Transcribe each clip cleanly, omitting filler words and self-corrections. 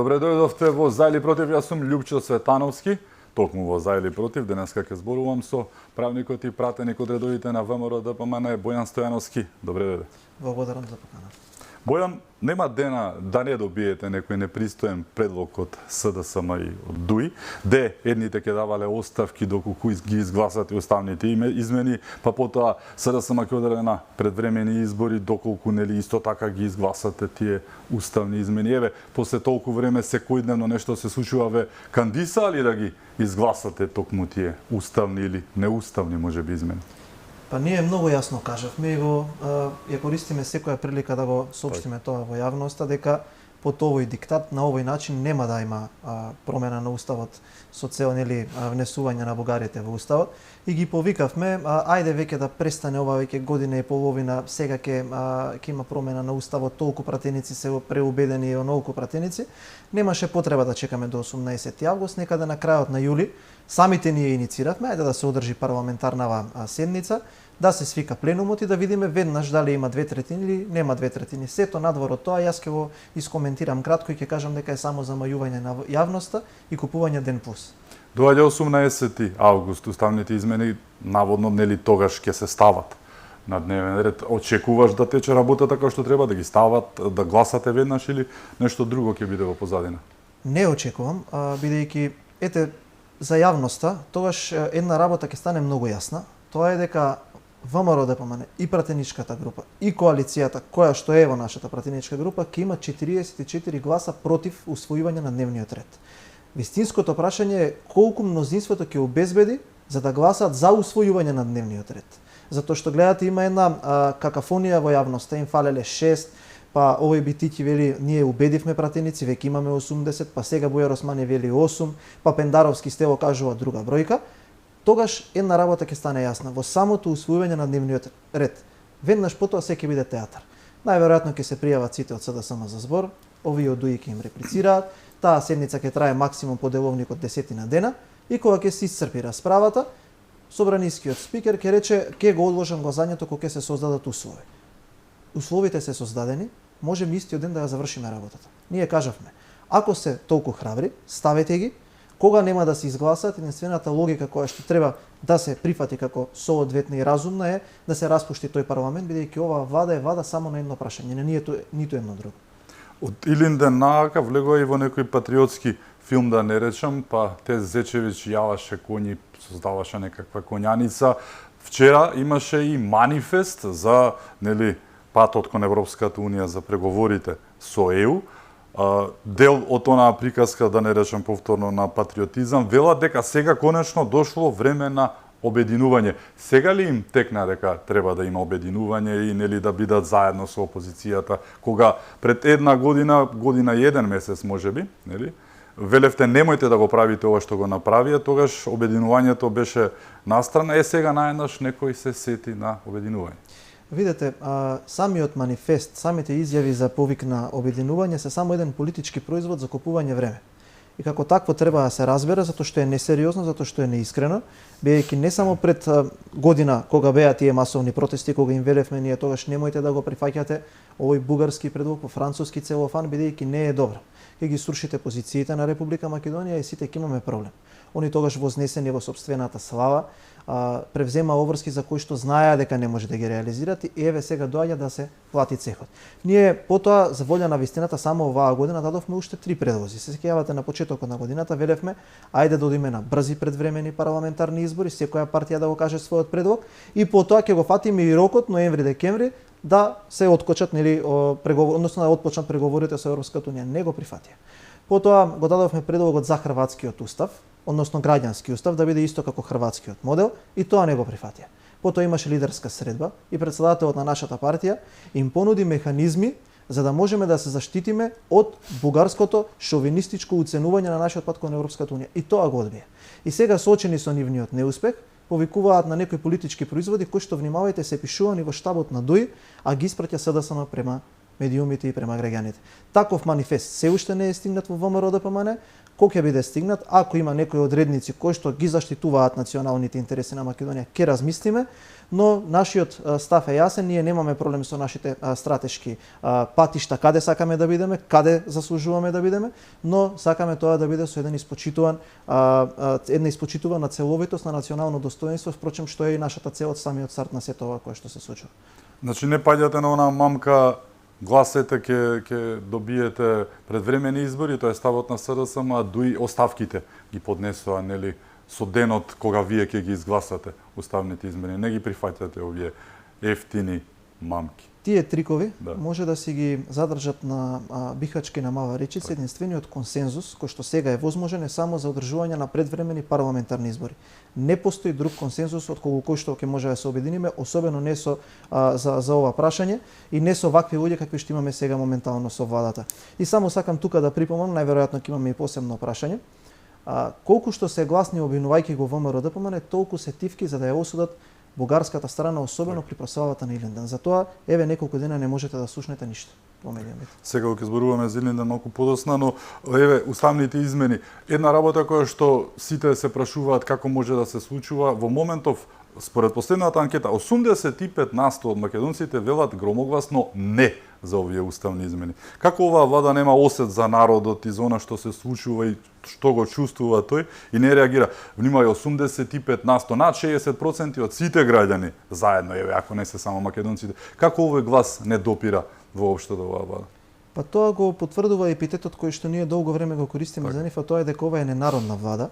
Добре дојдовте во За или против, јас сум Љупчо Светановски. Токму во За или против, денеска ќе зборувам со правникот и пратеник од редовите на ВМРО ДПМН Бојан Стојановски. Добре дојде. Благодарам за покана. Бојан, нема дена да не добиете некој непристоен предлог од СДСМ и од ДУИ, де едните ќе давале оставки доколку ги изгласате уставните измени, па потоа СДСМ ќе оделе на предвремени избори доколку нели исто така ги изгласате тие уставни измени. Еве, после толку време секојдневно нешто се случува, ве кандисали да ги изгласате токму тие уставни или неуставни можеби измени? Па ние многу јасно кажавме и ја користиме секоја прилика да го соопштиме тоа во јавноста, дека под овој диктат на овој начин нема да има промена на уставот со цел нели внесување на бугарите во уставот, и ги повикавме ајде веќе да престане ова веќе година и половина, сега ќе има промена на уставот, толку пратеници се преубедени и онолку пратеници, немаше потреба да чекаме до 18 август, некаде на крајот на јули самите ние иницииравме ајде да се одржи парламентарнава седница, да се свика пленумот и да видиме веднаш дали има 2/3 или нема 2/3. Сето надвор од тоа јас ќе го искоментирам кратко и ќе кажам дека е само замајување на јавноста и купување ден плюс. Доаѓа 18 август, уставните измени наводно нели тогаш ќе се стават на дневен ред. Очекуваш да тече работата како што треба, да ги стават, да гласате веднаш или нешто друго ќе биде во позадина? Не очекувам, бидејќи ете за јавноста тогаш една работа ќе стане многу јасна. Тоа е дека ВМРО ДПМН и пратеничката група и коалицијата која што е во нашата пратеничка група ќе има 44 гласа против усвојување на дневниот ред. Вистинското прашање е колку мнозинството ќе обезбеди за да гласаат за усвојување на дневниот ред. Затоа што гледате има една какафонија во јавноста, им фалеле 6, па овој Битики вели ние убедивме пратеници, веќе имаме 80, па сега Бујар Османи вели 8, па Пендаровски Стево кажува друга бројка. Тогаш една работа ќе стане јасна. Во самото усвојување на дневниот ред, веднаш потоа се ќе биде театар. Најверојатно ќе се пријават сите од СДСМ за збор, овие од ДУИ ќе им реплицираат, таа седница ќе трае максимум по деловникот 10 дена и кога ќе се исцрпи расправата, собранискиот спикер ќе рече ќе го одложам гласањето кога ќе се создадат услови. Условите се создадени, можеме истиот ден да ја завршиме работата. Ние кажавме, ако се толку храбри, ставете ги. Кога нема да се изгласат, единствената логика која што треба да се прифати како соодветна и разумна е да се распушти тој парламент, бидејќи оваа влада е влада само на едно прашање, не ниту едно друго. Од Илинден Наака влегува и во некој патриотски филм, да не речам, па те Зечевич јаваше коњи, создаваше некаква коњаница. Вчера имаше и манифест за нели патот кон Европската унија за преговорите со ЕУ. Дел од онаа приказка, да не речем повторно, на патриотизам, велат дека сега конечно дошло време на обединување. Сега ли им текна дека треба да има обединување и нели да бидат заедно со опозицијата, кога пред една година и еден месец можеби, нели? Велевте немојте да го правите ова што го направија, тогаш обединувањето беше настрана, сега наеднаш некој се сети на обединување. Видете, самиот манифест, самите изјави за повик на обединување се само еден политички производ за купување време. И како такво треба да се разбере, затоа што е несериозно, затоа што е неискрено, бидејќи не само пред година кога беа тие масовни протести, кога им велевме ние тогаш немојте да го прифаќате овој бугарски предлог по француски целофан, бидејќи не е добро. Ќе ги срушите позициите на Република Македонија и сите ќе имаме проблем. Они тогаш вознесени во сопствената слава, превзема обврски за кои што знаеа дека не може да ги реализираат и еве сега доаѓа да се плати цехот. Ние потоа за волја на вистината само оваа година дадовме уште 3 предлози. Се сеќавате на почетокот на годината велевме ајде да одиме на брзи предвремени парламентарни избори, секоја партија да го каже својот предлог и потоа ќе го фатиме и рокот ноември-декември да се откочат нели односно да отпочнат преговорите со Европската унија. Не го прифатија. Потоа го дадовме предлогот за хрватскиот устав, односно граѓански устав, да биде исто како хрватскиот модел, и тоа не го прифатија. Потоа имаше лидерска средба и председателот на нашата партија им понуди механизми за да можеме да се заштитиме од бугарското шовинистичко уценување на нашиот пат кон Европската унија. И тоа го одбија. И сега соочени со нивниот неуспех, повикуваат на некои политички производи кои што, внимавајте, се пишувани во штабот на ДУИ, а ги испраќа СДСМ према медиумите и према граѓаните. Таков манифест се уште не е стигнат во ВМРО ДПМН, Кој ќе биде стигнат, ако има некои одредници кои што ги заштитуваат националните интереси на Македонија, ќе размислиме, но нашиот став е јасен, ние немаме проблем со нашите стратешки патишта, каде сакаме да бидеме, каде заслужуваме да бидеме, но сакаме тоа да биде со една испочитувана целовитост на национално достоинство, впрочем што е и нашата цел од самиот старт на сето ова кое што се случува. Значи не паѓате на онаа мамка гласете ќе добиете предвремени избори, тоа е ставот на СДСМ, а дуи оставките ги поднесува, нели, со денот кога вие ќе ги изгласате уставните измени. Не ги прифаќате овие ефтини мамки. Тие трикови може да си ги задржат на Бихачки на Мала Речица. Единствениот консензус кој што сега е возможен е само за одржување на предвремени парламентарни избори. Не постои друг консензус отколку кој што ќе може да се обединиме, особено не со за ова прашање и не со вакви луѓе какви што имаме сега моментално со владата. И само сакам тука да припомнам, најверојатно ќе имаме и посебно прашање. Колку што се гласни обвинувајќи го ВМРО ДПМН, толку се тивки за да ја осудат бугарската страна, особено при прославата на Илинден. Затоа, еве, неколку дена не можете да слушнете ништо во медиумите. Сега ќе зборуваме за Илинден малку подосна, но еве уставните измени. Една работа која што сите се прашуваат како може да се случува во моментов, според последната анкета, 85% од македонците велат громогласно не за овие уставни измени. Како оваа влада нема осет за народот и за она што се случува и што го чувствува тој и не реагира? Внимај, 85%, над 60% од сите граѓани заедно, еве, ако не се само македонците. Како овој глас не допира воопшто до оваа влада? Па тоа го потврдува епитетот кој што ние долго време го користиме за нив, а тоа е дека ова е ненародна влада.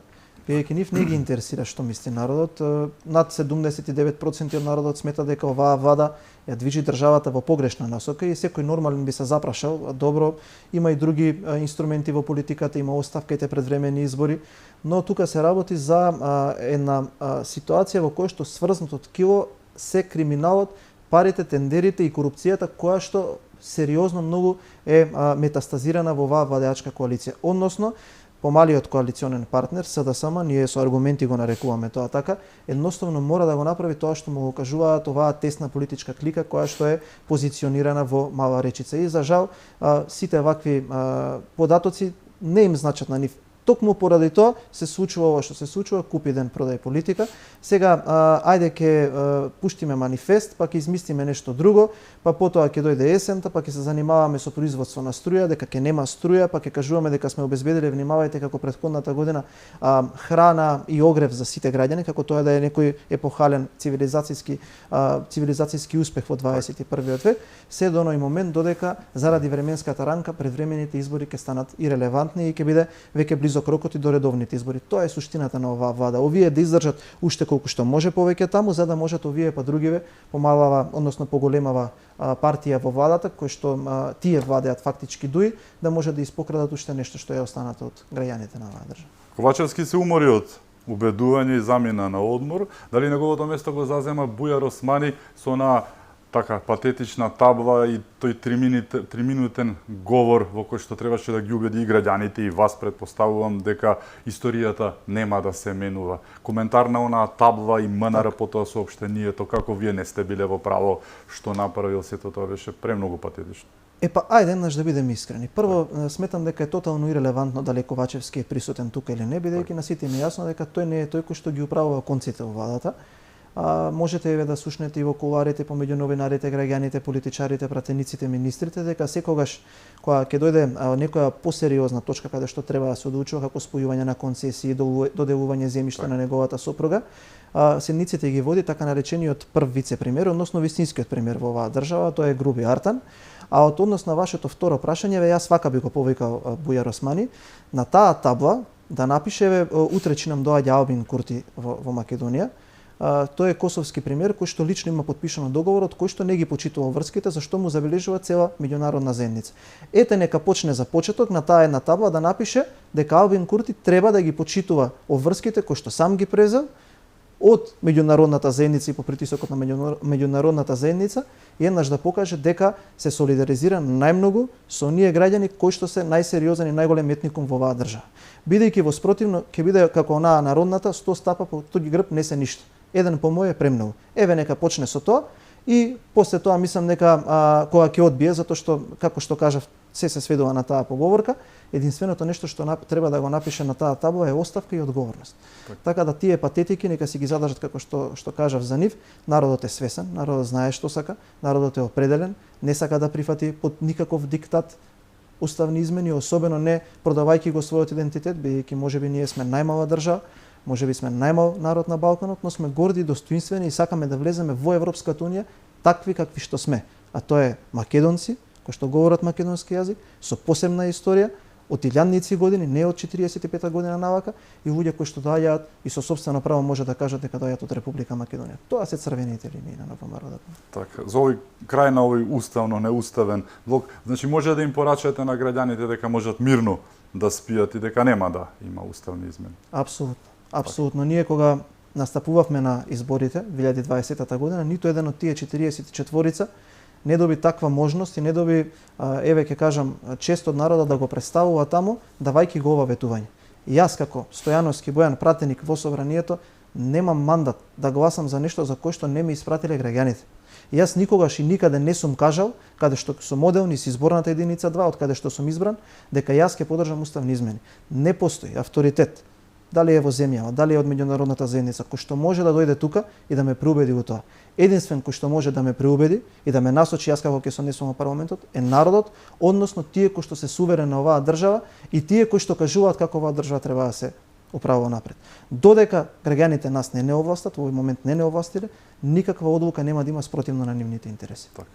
Бидејќи нив не ги интересира што мисли народот, над 79% од народот смета дека оваа влада ја движи државата во погрешна насока и секој нормален би се запрашал, добро, има и други инструменти во политиката, има оставка и те предвремени избори, но тука се работи за една ситуација во која што сврзнато ткиво се криминалот, парите, тендерите и корупцијата која што сериозно многу е метастазирана во оваа владеачка коалиција, односно помалиот коалиционен партнер, СДСМ, ние со аргументи го нарекуваме тоа така, едноставно мора да го направи тоа што му го кажуваат оваа тесна политичка клика која што е позиционирана во Мала Речица. И за жал, сите вакви податоци не им значат на нив. Токму поради тоа се случува ова што се случува, купи ден продај политика. Сега, ајде ќе пуштиме манифест, па ќе измислиме нешто друго, па потоа ќе дојде есента, па ќе се занимаваме со производство на струја, дека ќе нема струја, па ќе кажуваме дека сме обезбедили, внимавајте, како претходната година, храна и огрев за сите граѓани, како тоа да е некој епохален цивилизацијски успех во 21 век, се до оној момент додека заради временската рамка предвремените избори ќе станат ирелевантни и ќе биде веќе близок рокот и до редовните избори. Тоа е суштината на оваа влада. Овие да издржат уште колку што може повеќе таму, за да можат овие па другиве помалава, односно поголемава партија во владата, кој што тие владеат фактички дуи, да може да испокрадат уште нешто што е останато од граѓаните на оваа држава. Ковачевски се умори од убедување и замина на одмор. Дали неговото место го зазема Бујар Османи со на така патетична табла и тој 3-минутен говор во кој што требаше да ги убеди и граѓаните и вас, предпоставувам дека историјата нема да се менува. Коментар на онаа табла и МНР по тоа соопштението, како вие не сте биле во право, што направил, сето тоа беше премногу патетично. Па ајде еднаш да бидеме искрени. Прво, сметам дека е тотално ирелевантно дали Ковачевски е присутен тука или не, бидејќи на сите им е јасно дека тој не е тој кој што ги управува конците во владата. Можете да слушнете и во кулуарите помеѓу новинарите, граѓаните, политичарите, пратениците, министрите, дека секогаш кога ќе дојде некоја посериозна точка каде што треба да се одлучува како спојување на концесии, доделување земјишта на неговата сопруга, седниците ги води така наречениот прв вице-премиер, односно вистинскиот премиер во оваа држава, тоа е Груби Артан. А од однос на вашето второ прашање, јас вака би го повикал Бујар Османи, на таа табла да напише утре ќе нам доаѓа Албин Курти во Македонија. Тој е косовски премиер кој што лично има подпишано договорот, кој што не ги почитува врските, зашто му забележува цела меѓународна заедница. Ете нека почне за почеток на таа една табла да напише дека Албин Курти треба да ги почитува обврските кои што сам ги презел од меѓународната заедница и по притисокот на меѓународната заедница и еднаш да покаже дека се солидаризира најмногу со оние граѓани кои што се најсериозен и најголем етникум во оваа држава. Бидејќи во спротивно ќе биде како онаа народната 100 стапа по туѓи грб не се ништо. Еден по мој е премногу. Еве нека почне со тоа и после тоа мислам дека кога ќе одбие, затоа што како што кажав, се сведува на таа поговорка. Единственото нешто што треба да го напише на таа табла е оставка и одговорност. Така да тие патетики нека си ги задржат како што кажав за нив. Народот е свесен, народот знае што сака, народот е определен, не сака да прифати под никаков диктат уставни измени, особено не продавајќи го својот идентитет, бидејќи можеби ние сме најмала држава, можеби сме најмал народ на Балканот, но сме горди, достоинствени и сакаме да влеземе во Европската унија такви какви што сме. А тоа е македонци, кои што говорат македонски јазик, со посебна историја, од илјадници години, не од 45 година навака, и луѓе кои што доаѓаат и со сопствено право може да кажат дека доаѓаат од Република Македонија. Тоа се црвените линии на НПМР. Така, за овој крај на овој уставно неуставен блок, значи може да им порачате на граѓаните дека можат мирно да спијат и дека нема да има уставни измени. Апсолутно. Апсолутно. Ние кога настапувавме на изборите 2020 година, ниту еден од тие 44 не доби таква можност и не доби, еве ќе кажам, чест од народа да го представува таму, давајќи го ова ветување. И јас како Стојановски Бојан, пратеник во собранието, немам мандат да гласам за нешто за кое што не ме испратиле граѓаните. И јас никогаш и никаде не сум кажал, каде што сум одел низ изборната единица 2, од каде што сум избран, дека јас ќе поддржам уставни измени. Не постои авторитет, дали е во земјава, дали е од меѓународната заедница, кој што може да дојде тука и да ме преубеди во тоа. Единствен кој што може да ме преубеди и да ме насочи јас како ќе се однесувам во парламентот е народот, односно тие кои што се суверени на оваа држава и тие кои што кажуваат како оваа држава треба да се управува напред. Додека граѓаните нас не овластат, во овој момент не овластиле, никаква одлука нема да има спротивно на нивните интереси. Така.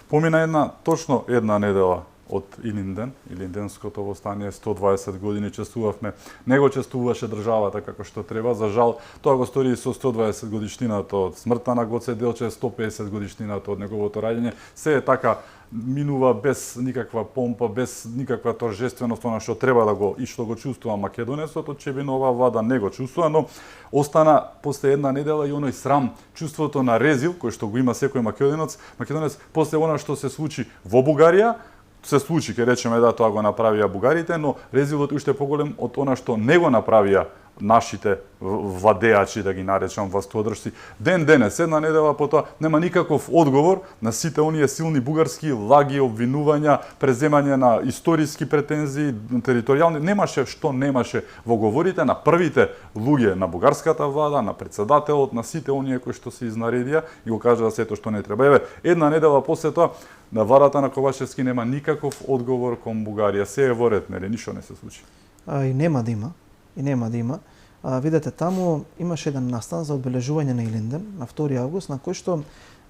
Помина точно една недела од Илинден, Илинденското востание, 120 години чествувавме. Не го чествуваше државата како што треба. За жал, тоа го стори и со 120 годишнината од смртта на Гоце Делчев, 150 годишнината од неговото раѓање. Се е така минува без никаква помпа, без никаква торжественост, она што треба да го и што го чувствува македонецот, очебено оваа влада не го чувствува, но остана после една недела и оној срам, чувството на резил кој што го има секој македонец после она што се случи во Бугарија. Се случи, ке речеме да тоа го направија бугарите, но резилот уште поголем од она што не го направија нашите владеачи, да ги наречам властодржци. Ден денес, една недела потоа, нема никаков одговор на сите оние силни бугарски лаги, обвинувања, преземање на историски претензии, територијални. Немаше што немаше во говорите на првите луѓе на бугарската влада, на председателот, на сите оние кои што се изнаредија и го кажаа сето што не треба. Еве, една недела после тоа, на владата на Ковачевски нема никаков одговор кон Бугарија. Се е во ред, нели, ништо не се случи. И нема да има. Видете, таму имаше еден настан за одбележување на Илинден на 2 август, на кој што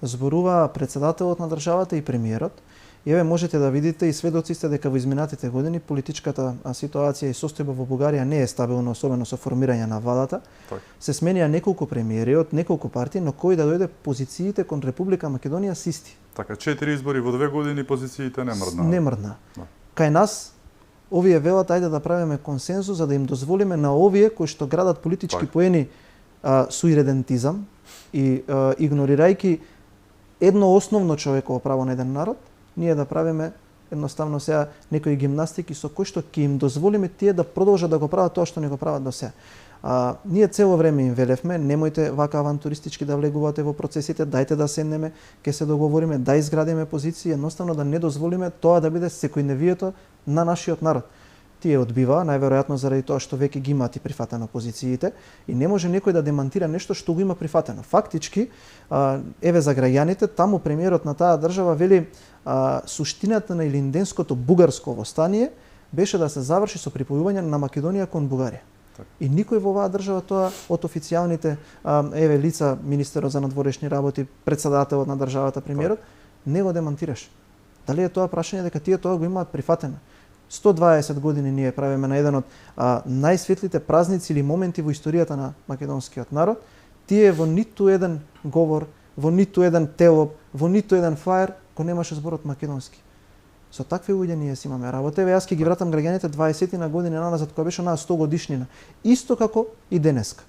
зборува председателот на државата и премиерот. И еве можете да видите и сведоци сте дека во изминатите години политичката ситуација и состојба во Бугарија не е стабилна, особено со формирање на владата. Так. Се сменија неколку премиери од неколку партии, но кој да дојде позициите кон Република Македонија се исти. Така, 4 избори во 2 години позициите не мрдна. Не мрдна. Да. Кај нас овие велат ајде да правиме консензус за да им дозволиме на овие кои што градат политички поени суиредентизам и игнорирајќи едно основно човеково право на еден народ, ние да правиме едноставно сега некои гимнастики со кои што ќе им дозволиме тие да продолжат да го прават тоа што не го прават до сега. Ние цело време им велевме, немојте вака авантуристички да влегувате во процесите, дајте да седнеме, ќе се договориме, да изградиме позиции, едноставно да не дозволиме тоа да биде секојдневието на нашиот народ. Тие одбиваа, најверојатно заради тоа што веќе ги имаат и прифатено позициите и не може некој да демантира нешто што го има прифатено. Фактички, еве за граѓаните, таму премиерот на таа држава вели суштината на Илинденското бугарско востание беше да се заврши со припојување на Македонија кон Бугарија. И никој во оваа држава тоа од официјалните еве лица, министерот за надворешни работи, председателот на државата, премиерот, не го демантираш. Дали е тоа прашање дека тие тоа го имаат прифатено? 120 години ние правиме на еден од најсветлите празници или моменти во историјата на македонскиот народ. Тие во ниту еден говор, во ниту еден телоп, во ниту еден флаер го немаше зборот македонски. Со такви луѓе ние си имаме работа. Еве јас ќе ги вратам граѓаните 20 на години наназад кога беше на 100 годишнина. Исто како и денеска.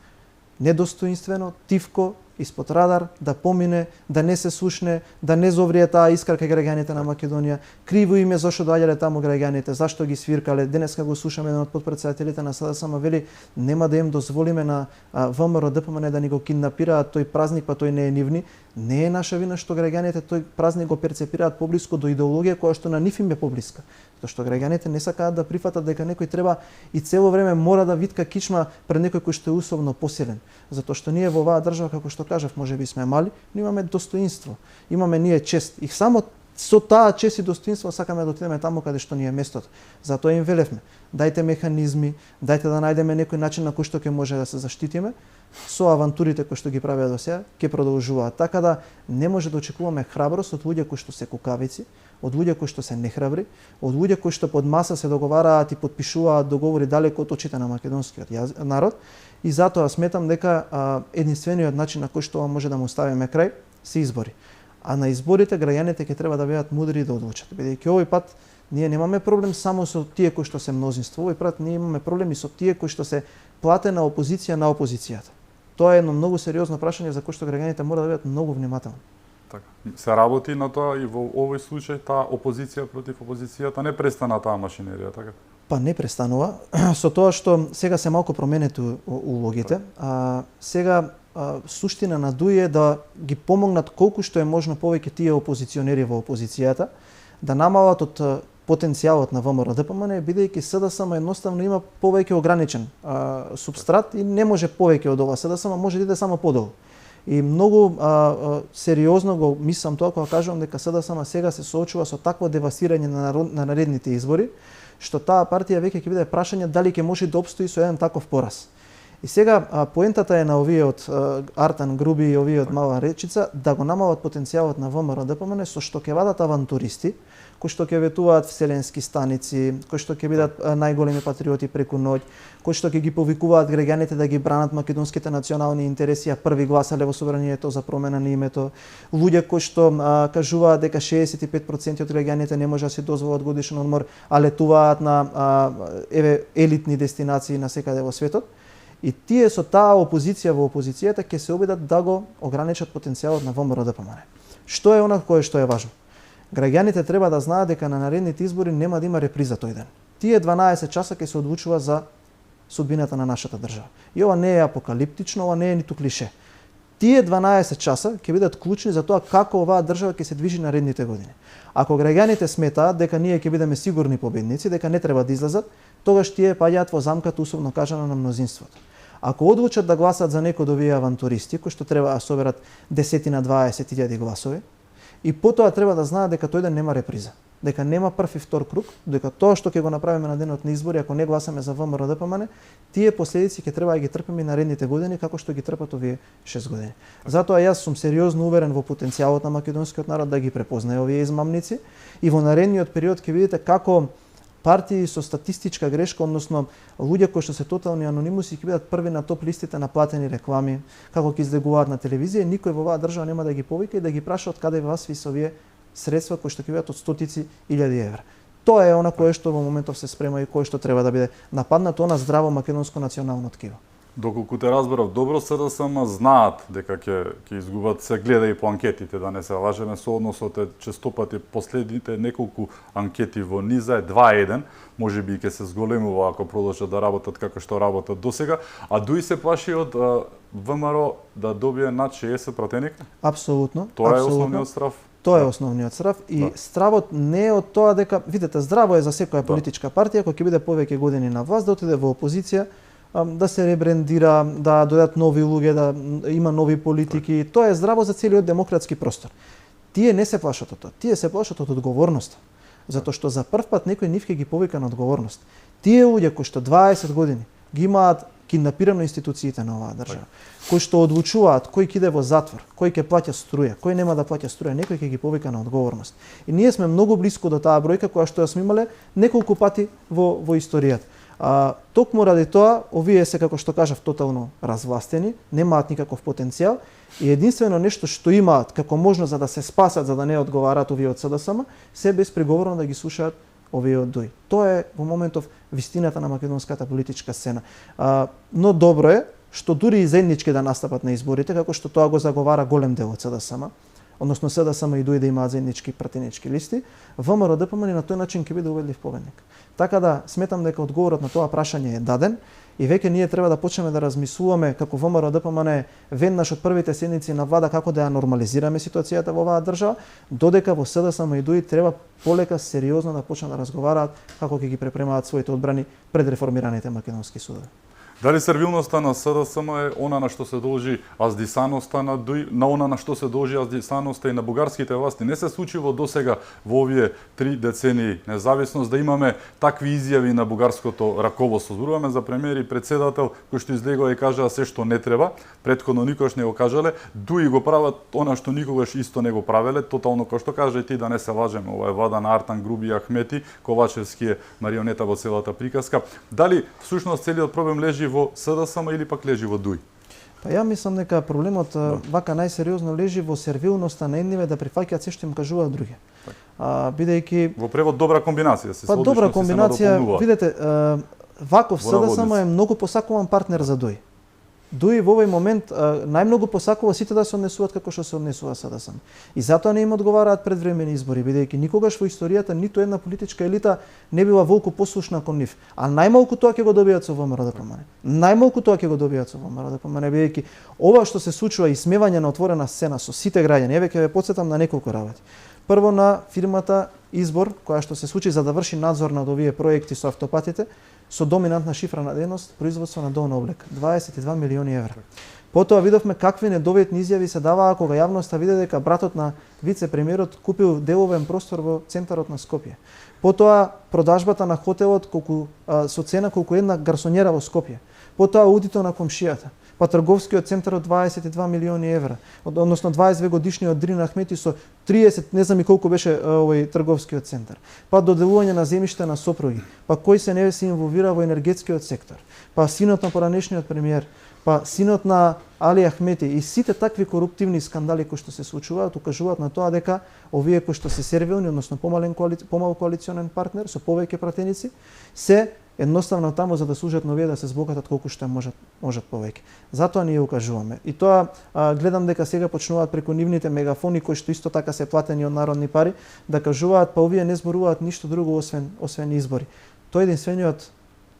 Недостоинствено, тивко, испод радар, да помине, да не се слушне, да не зоврие таа искра кај граѓаните на Македонија. Криво име зашто доаѓале таму граѓаните, зашто ги свиркале. Денеска го слушаме еден од потпредседателите на СДСМ вели нема да им дозволиме на ВМРО ДПМН да ни го киднапираат тој празник, па тој не е нивни. Не е наша вина што граѓаните тој празник го перцепираат поблиско до идеологија која што на нив им е поблиска. Тоа што граѓаните не сакаат да прифатат дека некој треба и цело време мора да витка кичма пред некој кој што е условно посилен. Затоа што ние во оваа држава, како што кажав, можеби сме мали, но имаме достоинство. Имаме ние чест. И само со таа чест и достоинство сакаме да отидеме таму каде што ни е местото. Затоа им велевме, дајте механизми, дајте да најдеме некој начин на кој што ќе може да се заштитиме. Со авантурите кои што ги правеа до сега, ќе продолжуваат. Така да не може да очекуваме храброст од луѓе кои што се кукавици, од луѓе кои што се нехрабри, од луѓе кои што под маса се договараат и подпишуваат договори далеку од очите на македонскиот народ. И затоа сметам дека единствениот начин на кој што може да му ставиме крај се избори. А на изборите граѓаните ќе треба да бидат мудри и да одлучат. Бидејќи овој пат ние немаме проблем само со тие кои што се мнозинство, овој пат ние имаме проблеми со тие кои што се платена опозиција на опозицијата. Тоа е едно многу сериозно прашање за кое што граѓаните мора да бидат многу внимателни. Така. Се работи на тоа и во овој случај таа опозиција против опозицијата не престана таа машинерија, така? Па не престанува, со тоа што сега се малку променети улогите, сега суштина на ДУИ е да ги помогнат колку што е можно повеќе тие опозиционери во опозицијата, да намалат од потенцијалот на ВМРО ДПМН, бидејќи СДСМ едноставно има повеќе ограничен субстрат и не може повеќе од ова. СДСМ може да иде само подолу. И многу сериозно го мислам тоа кога кажувам дека СДСМ сега се соочува со такво девастирање на наредните избори, што таа партија веќе ќе биде прашање дали ќе може да опстои со еден таков пораз. И сега поентата е на овие од Артан Груби и овие од Мала Речица да го намалат потенцијалот на ВМРО ДПМН со што ќе вадат авантуристи, кои што ќе ветуваат вселенски станици, кои што ќе бидат најголеми патриоти преку ноќ, кои што ќе ги повикуваат граѓаните да ги бранат македонските национални интереси, а први гласале во собранието за промена на името, луѓе кои што кажуваат дека 65% од граѓаните не може да си дозволат годишен одмор, а летуваат на елитни дестинации на секаде во светот. И тие со таа опозиција во опозицијата ќе се обидат да го ограничат потенцијалот на ВМРО ДПМН. Што е она кое што е важно? Граѓаните треба да знаат дека на наредните избори нема да има реприза тој ден. Тие 12 часа ќе се одлучува за судбината на нашата држава. И ова не е апокалиптично, ова не е ниту клише. Тие 12 часа ќе бидат клучни за тоа како оваа држава ќе се движи наредните години. Ако граѓаните сметаат дека ние ќе бидеме сигурни победници, дека не треба да излезат, тогаш тие паѓаат во замката условно кажано на мнозинството. Ако одлучат да гласат за некој од овие авантуристи, кои што треба да соберат 10 на 20.000 гласови, и потоа треба да знаат дека тој ден нема реприза, дека нема прв и втор круг, дека тоа што ќе го направиме на денот на избори, ако не гласаме за ВМРО ДПМН, тие последици ќе треба да ги трпиме и наредните години како што ги трпат овие 6 години. Затоа јас сум сериозно уверен во потенцијалот на македонскиот народ да ги препознае овие измамници и во наредниот период ќе видите како партии со статистичка грешка, односно луѓе кои што се тотални анонимуси ќе бидат први на топ листите на платени реклами, како ќе излегуваат на телевизија, никој во оваа држава нема да ги повика и да ги праша од каде вас се овие средства кои што ќе бидат од стотици илјади евра. Тоа е она кое што во моментов се спрема и кое што треба да биде нападнато на здраво македонско национално ткиво. Доколку те разбрав добро, СДСМ знаат дека ќе изгубат, се гледа и по анкетите, да не се лажеме со односот е честопати последните неколку анкети во низа е 2-1, можеби ќе се зголемува ако продолжат да работат како што работат досега, а ДУИ се плаши од ВМРО да добие над 60 пратеника? Апсолутно. Тоа е основниот страв. Тоа е основниот страв и стравот не е од тоа дека, видите, здраво е за секоја политичка партија која ќе биде повеќе години на власт да отиде во опозиција, да се ребрендира, да дојдат нови луѓе, да има нови политики. Тоа е здраво за целиот демократски простор. Тие не се плашат од тоа. Тие се плашат од одговорноста. Затоа што за прв пат некој нив ќе ги повика на одговорност. Тие луѓе кои што 20 години ги имаат киднапирано институциите на оваа држава, кои што одлучуваат кој ќе иде во затвор, кој ќе плаќа струја, кој нема да плаќа струја, некој ќе ги повика на одговорност. И ние сме многу блиску до таа бројка која што ја сме имале неколку пати во историјата. Токму ради тоа, овие се, како што кажав, тотално развластени, немаат никаков потенцијал и единствено нешто што имаат како можност за да се спасат, за да не одговараат овие од СДСМ, се безприговорно да ги слушаат овие од ДУИ. Тоа е во моментов вистината на македонската политичка сцена. Но добро е што дури и заеднички да настапат на изборите, како што тоа го заговара голем дел од СДСМ, односно СДСМ и ДУИ да имаат заеднички пратенички листи, ВМРО ДПМН на тој начин ќе биде уведлив победник. Така да сметам дека одговорот на тоа прашање е даден и веќе ние треба да почнеме да размислуваме како ВМРО ДПМН веднаш од првите седмици на влада како да ја нормализираме ситуацијата во оваа држава, додека во СДСМ и ДУИ треба полека сериозно да почнат да разговараат како ќе ги препремаат своите одбрани пред реформираните македонски судови. Дали сервилноста на СДСМ е она на што се должи аздисаноста на ДУИ, на она на што се должи аздисаноста и на бугарските власти? Не се случило досега во овие 3 децении независност да имаме такви изјави на бугарското раководство. Зборуваме за премиер и председател кој што излегува и кажаа се што не треба, претходно никогаш не го кажале, ДУИ го прават она што никогаш исто не го правеле, тотално кој што кажа и ти, да не се лажеме, ова е влада на Артан Груби и Ахмети, Ковачевски е марионета во целата приказка. Дали всушност целиот проблем лежи во СДСМ или пак лежи во ДУИ? Па ја мислам дека проблемот вака најсериозно лежи во сервилноста на едниве да прифаќаат се што им кажуваат други. Бидејќи во превод добра комбинација се. Па добра комбинација, видете, ваков СДСМ е многу посакуван партнер за ДУИ. ДУИ во овој момент најмногу посакува сите да се однесуваат како што се однесува СДСМ. И затоа не им одговараат предвремени избори, бидејќи никогаш во историјата ниту една политичка елита не била волку послушна кон нив. А најмалку тоа ќе го добијат со ВМРО ДПМН. Најмалку тоа ќе го добијат со ВМРО ДПМН, бидејќи ова што се случува исмевање на отворена сцена со сите граѓани, еве ќе ве потсетам на неколку работи. Прво на фирмата Избор, која што се случи за да врши надзор над овие проекти со автопатите, со доминантна шифрана дейност, производство на долна облека, 22 милиони евра. Потоа видовме какви недоветни изјави се даваа кога јавноста виде дека братот на вице-премиерот купил деловен простор во центарот на Скопје. Потоа продажбата на хотелот со цена колку една гарсонјера во Скопје. Потоа аудитот на комшијата. Па трговскиот центар од 22 милиони евра, односно 22 годишниот Дрин Ахмети со 30, не знам и колку беше овој трговскиот центар. Па доделување на земјиште на сопруги, па кој се не се инволвира во енергетскиот сектор, па синот на поранешниот премиер, па синот на Али Ахмети и сите такви коруптивни скандали кои што се случуваат укажуваат на тоа дека овие кои што се сервилни, односно помал коалиционен партнер со повеќе пратеници, се едноставно таму за да служат на овие да се збогатат колку што можат повеќе. Затоа ние укажуваме. И тоа гледам дека сега почнуваат преку нивните мегафони кои што исто така се платени од народни пари да кажуваат па овие не зборуваат ништо друго освен избори. Тоа е единствениот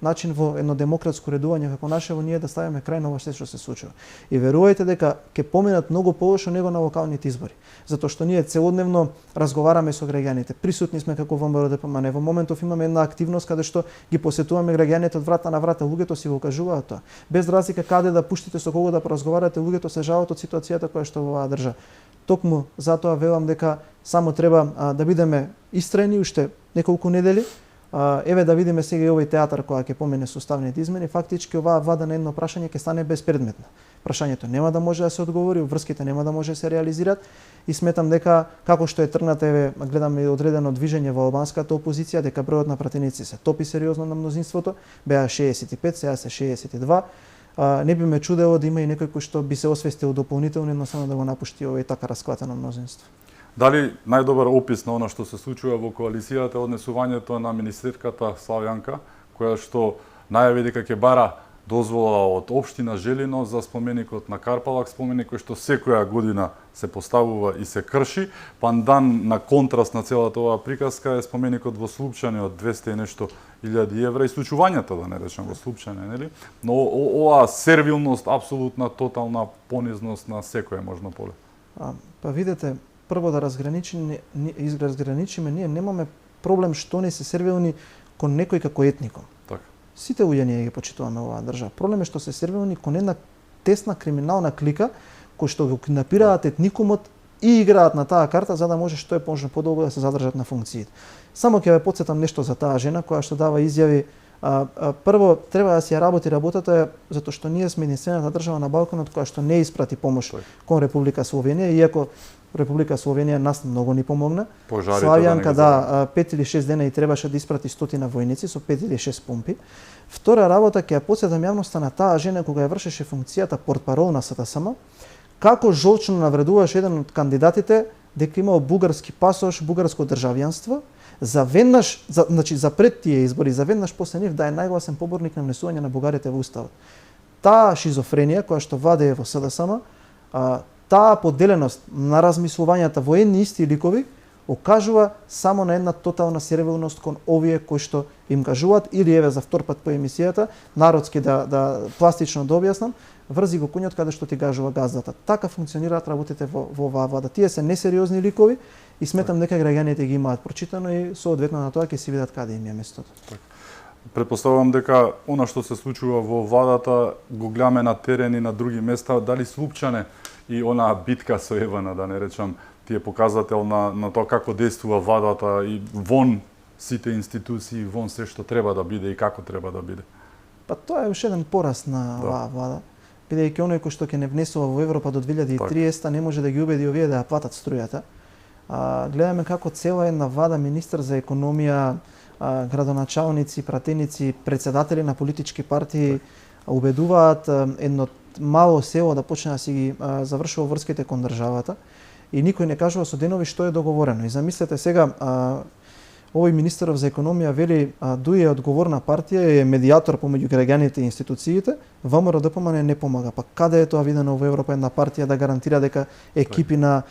начин во едно демократско редување како нашево ние да ставиме крај на ова се што се случува. И верувајте дека ќе поминат многу полошо него на локалните избори, затоа што ние целодневно разговараме со граѓаните. Присутни сме како ВМРО ДПМН. Во моментов имаме една активност каде што ги посетуваме граѓаните од врата на врата. Луѓето си го кажуваат тоа. Без разлика каде да пуштите, со кого да поразговарате, луѓето се жалат од ситуацијата која што во оваа држава. Токму затоа велам дека само треба да бидеме истрајни уште неколку недели. Еве да видиме сега и овој театар која ќе помине со уставните измени, фактички оваа влада на едно прашање ќе стане безпредметна. Прашањето нема да може да се одговори, врските нема да може да се реализираат и сметам дека како што е тргната, еве гледаме одредено движење во албанската опозиција, дека бројот на пратеници се топи сериозно на мнозинството, беа 65, сега се 62. Не би ме чудело да има и некој кој што би се освестил дополнително, едноставно да го напушти овој така расклатено мнозинство. Дали најдобар опис на она што се случува во коалицијата однесувањето на министерката Славјанка, која што најави дека ќе бара дозвола од општина Желино за споменикот на Карпалак, споменик кој што секоја година се поставува и се крши, пандан на контраст на целата оваа приказка е споменикот во Слупчане од 200 и нешто илјади евра и случувањата, да не речем во Слупчане, нели? Но оваа сервилност, апсолутна, тотална понизност на секое можно поле. Па видете, прво да разграничиме, ние немаме проблем што не се сервилни кон некој како етником. Така. Сите луѓе ние ги почитуваме оваа држава. Проблем е што се сервилни кон една тесна криминална клика кои што го киднапираат етникумот и играат на таа карта за да може што е можно подолго да се задржат на функциите. Само ќе ве потсетам нешто за таа жена која што дава изјави. Прво треба да си ја работи работата затоа што ние сме единствената држава на Балканот која што не испрати помош кон Република Словенија, иако Република Словенија нас многу ни помогна. Славјанка, да, 5 или 6 дена и требаше да испрати 100 војници со 5 или 6 помпи. Втора работа ќе ја потсетам јавноста на таа жена кога ја вршеше функцијата портпарол на СДСМ, како жолчно навредуваше еден од кандидатите дека имал бугарски пасош, бугарско државјанство, за пред тие избори, за веднаш после нив да е најгласен поборник на внесување на бугарите во уставот. таа шизофренија која што владее во СДСМ, таа поделеност на размислувањата во едни исти ликови окажува само на една тотална сервилност кон овие кои што им кажуваат, или еве за втор пат по емисијата, народски да пластично да објаснам, врзи го конјот каде што ти кажува газдата. Така функционираат работите во оваа влада. Тие се несериозни ликови и сметам дека граѓаните ги имаат прочитано и соодветно на тоа ќе си видат каде им е местото. Предпоставувам дека она што се случува во владата го гледаме на терен и на други места, дали слупчане и она битка со Евана, да не речам, ти е показател на тоа како действува владата и вон сите институции, вон се што треба да биде и како треба да биде. Па тоа е уште еден пораз на оваа влада. Бидејќи оној кој што ќе не внесува во Европа до 2030 не може да ги убеди овие да ја платат струјата. Гледаме како цела една влада, министер за економија, градоначалници, пратеници, председатели на политички партии убедуваат едно мало село да почне да си ги завршува врските кон државата и никој не кажува со денови што е договорено. И замислете сега, овој министеров за економија вели дуи е одговорна партија, е медијатор помеѓу граѓаните и институциите, ВМРО ДПМН не помага. Па каде е тоа видено во Европа една партија да гарантира дека екипи на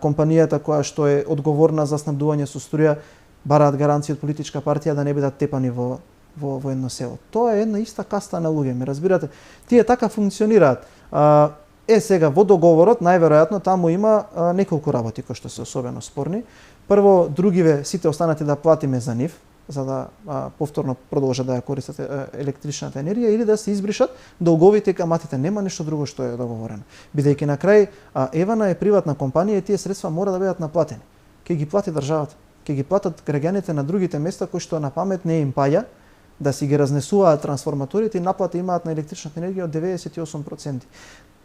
компанијата која што е одговорна за снабдување со струја бараат гаранција од политичка партија да не бидат тепани во едно село. Тоа е една иста каста на луѓе, ме разбирате? Тие така функционираат. Сега во договорот најверојатно таму има неколку работи кои што се особено спорни. Прво, другиве сите останати да платиме за нив, за да повторно продолжат да ја користат електричната енергија или да се избришат долговите и каматите. Нема нешто друго што е договорено. Бидејќи на крај Евана е приватна компанија и тие средства мора да бидат наплатени. Ке ги плати државата, ке ги платат граѓаните на другите места кои што на памет не им паѓа да си ги разнесуваат трансформаторите и наплата имаат на електричната енергија од 98%.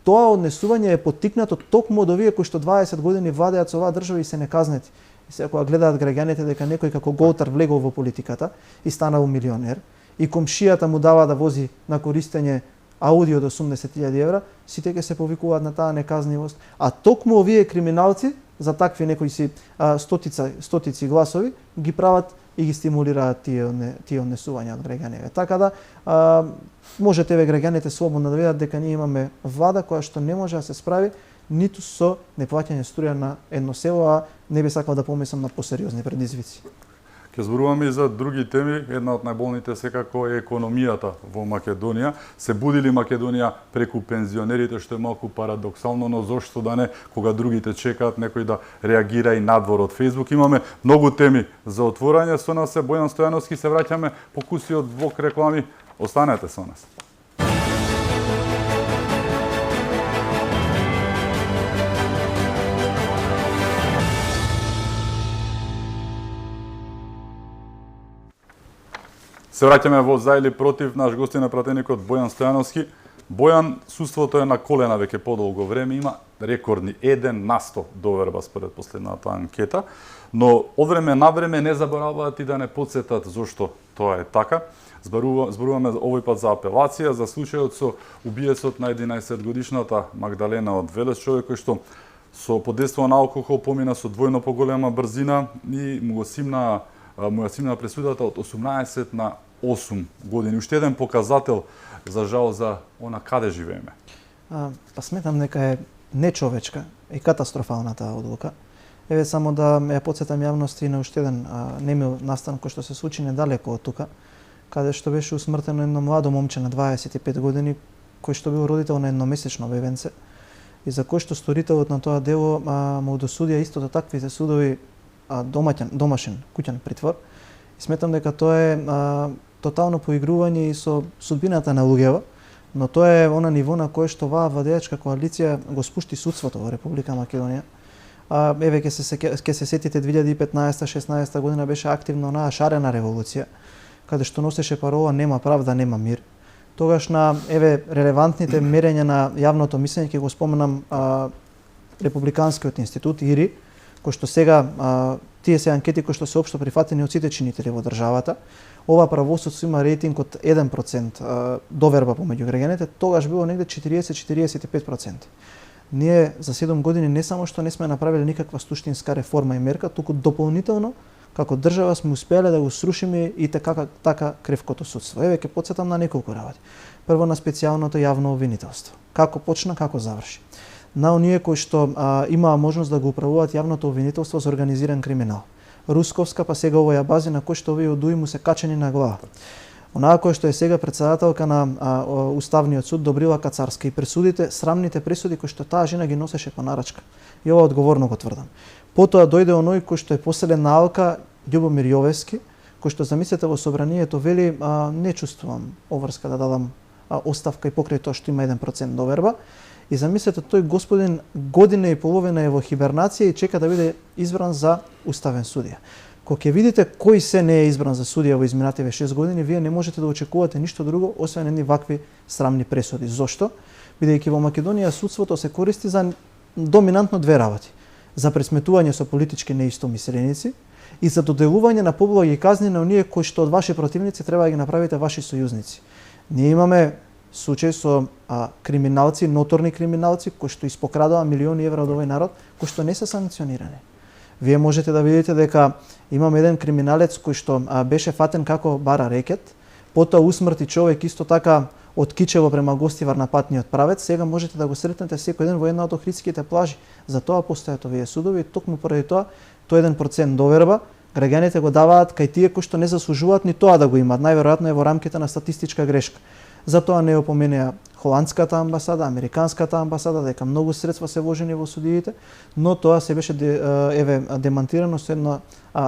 Тоа однесување е поттикнато токму од овие кои што 20 години владеат со оваа држава и се неказнети. И сега кога гледаат граѓаните дека некој како Голтар влегол во политиката и станал милионер и комшијата му дава да вози на користење Ауди од 80.000 евра, сите ќе се повикуваат на таа неказнивост, а токму овие криминалци за такви некои си стотици гласови ги прават и ги стимулираат тие однесувања од граѓаните. Така да можете ве граѓаните слободно да видат дека ние имаме влада која што не може да се справи ниту со неплаќање струја на едно село, а не би сакал да помислам на посериозни предизвици. Ќе зборуваме и за други теми. Една од најболните секако е економијата во Македонија. Се буди ли Македонија преку пензионерите, што е малку парадоксално, но зошто да не, кога другите чекаат некој да реагира и надвор од Facebook. Имаме многу теми за отворање. Со нас е Бојан Стојановски, се враќаме по куси од блок реклами. Останете со нас. Се враќаме во за или против. Наш гостин е пратеникот Бојан Стојановски. Бојан, суството е на колена веќе подолго време, има рекордни 1% доверба според последната анкета, но од време на време не забораваат и да не потсетат зошто тоа е така. Зборуваме овој пат за апелација, за случајот со убиецот на 11-годишната Магдалена од Велес, човек кој што со подейство на алкохол помина со двојно поголема брзина и му ја симна пресудата од 18 на 8 години. Уште еден показател, за жал, за она каде живееме. Па сметам дека е нечовечка и катастрофална таа одлука. Еве само да ја потсетам јавност и на уште еден немил настан кој што се случи недалеко од тука, каде што беше усмртено едно младо момче на 25 години, кој што бил родител на едномесечно бебенце и за кој што сторителот на тоа дело му досудија истото таквите судови домашен куќен притвор. И сметам дека тоа е тотално поигрување и со судбината на луѓева, но тоа е она ниво на кое што оваа владеачка коалиција го спушти судството во Република Македонија. Еве ќе се сетите 2015-16 година беше активно онаа шарена револуција, каде што носеше парола нема правда, нема мир. Тогаш на релевантните мерења на јавното мислење ќе го споменам Републиканскиот институт ИРИ, кој што сега тие се анкети кои што се општо прифатени од сите чинители во државата. Ова правосудство има рейтинг од 1% доверба помеѓу граѓаните, тогаш било негде 40-45%. Ние за 7 години не само што не сме направиле никаква суштинска реформа и мерка, туку дополнително како држава сме успеале да го срушиме и така кревкото судство. Еве ќе потсетам на неколку работи. Прво на специјалното јавно обвинителство. Како почна, како заврши. На оние кои што имаа можност да го управуваат јавното обвинителство за организиран криминал. Русковска, па сега овоја бази на кој што овие одуи му се качени на глава. Онаа која што е сега претседателка на Уставниот суд Добрила Кацарска и пресудите, срамните пресуди кои што таа жена ги носеше по нарачка. И ова одговорно го тврдам. Потоа дојде оној кој што е поселен на Алка, Љубомир Јовевски, кој што замислете во собранието вели не чувствувам обврска да дадам оставка и покрај тоа што има 1% доверба. И замислете, тој господин година и половина е во хибернација и чека да биде избран за уставен судија. Кога ќе видите кој се не е избран за судија во изминативе 6 години, вие не можете да очекувате ништо друго освен едни вакви срамни пресуди. Зошто? Бидејќи во Македонија судството се користи за доминантно две работи: за пресметување со политички неистомисленици и за доделување на поблаги казни на оние кои што од ваши противници треба да ги направите ваши сојузници. Ние имаме случај со криминалци, ноторни криминалци кои што испокрадаа милиони евра од овој народ, кои што не се санкционирани. Вие можете да видите дека имаме еден криминалец кој што беше фатен како бара рекет, потоа усмрти човек исто така од Кичево према Гостивар на патниот правец, сега можете да го сретнете секој ден во една од охридските плажи. За тоа постојат овие судови и токму поради тоа, тој 1% доверба, граѓаните го даваат кај тие кои што не заслужуваат ни тоа да го имаат. Најверојатно е во рамките на статистичка грешка. Затоа не опоменеа холандската амбасада, американската амбасада, дека многу средства се вложени во судиите, но тоа се беше демантирано со една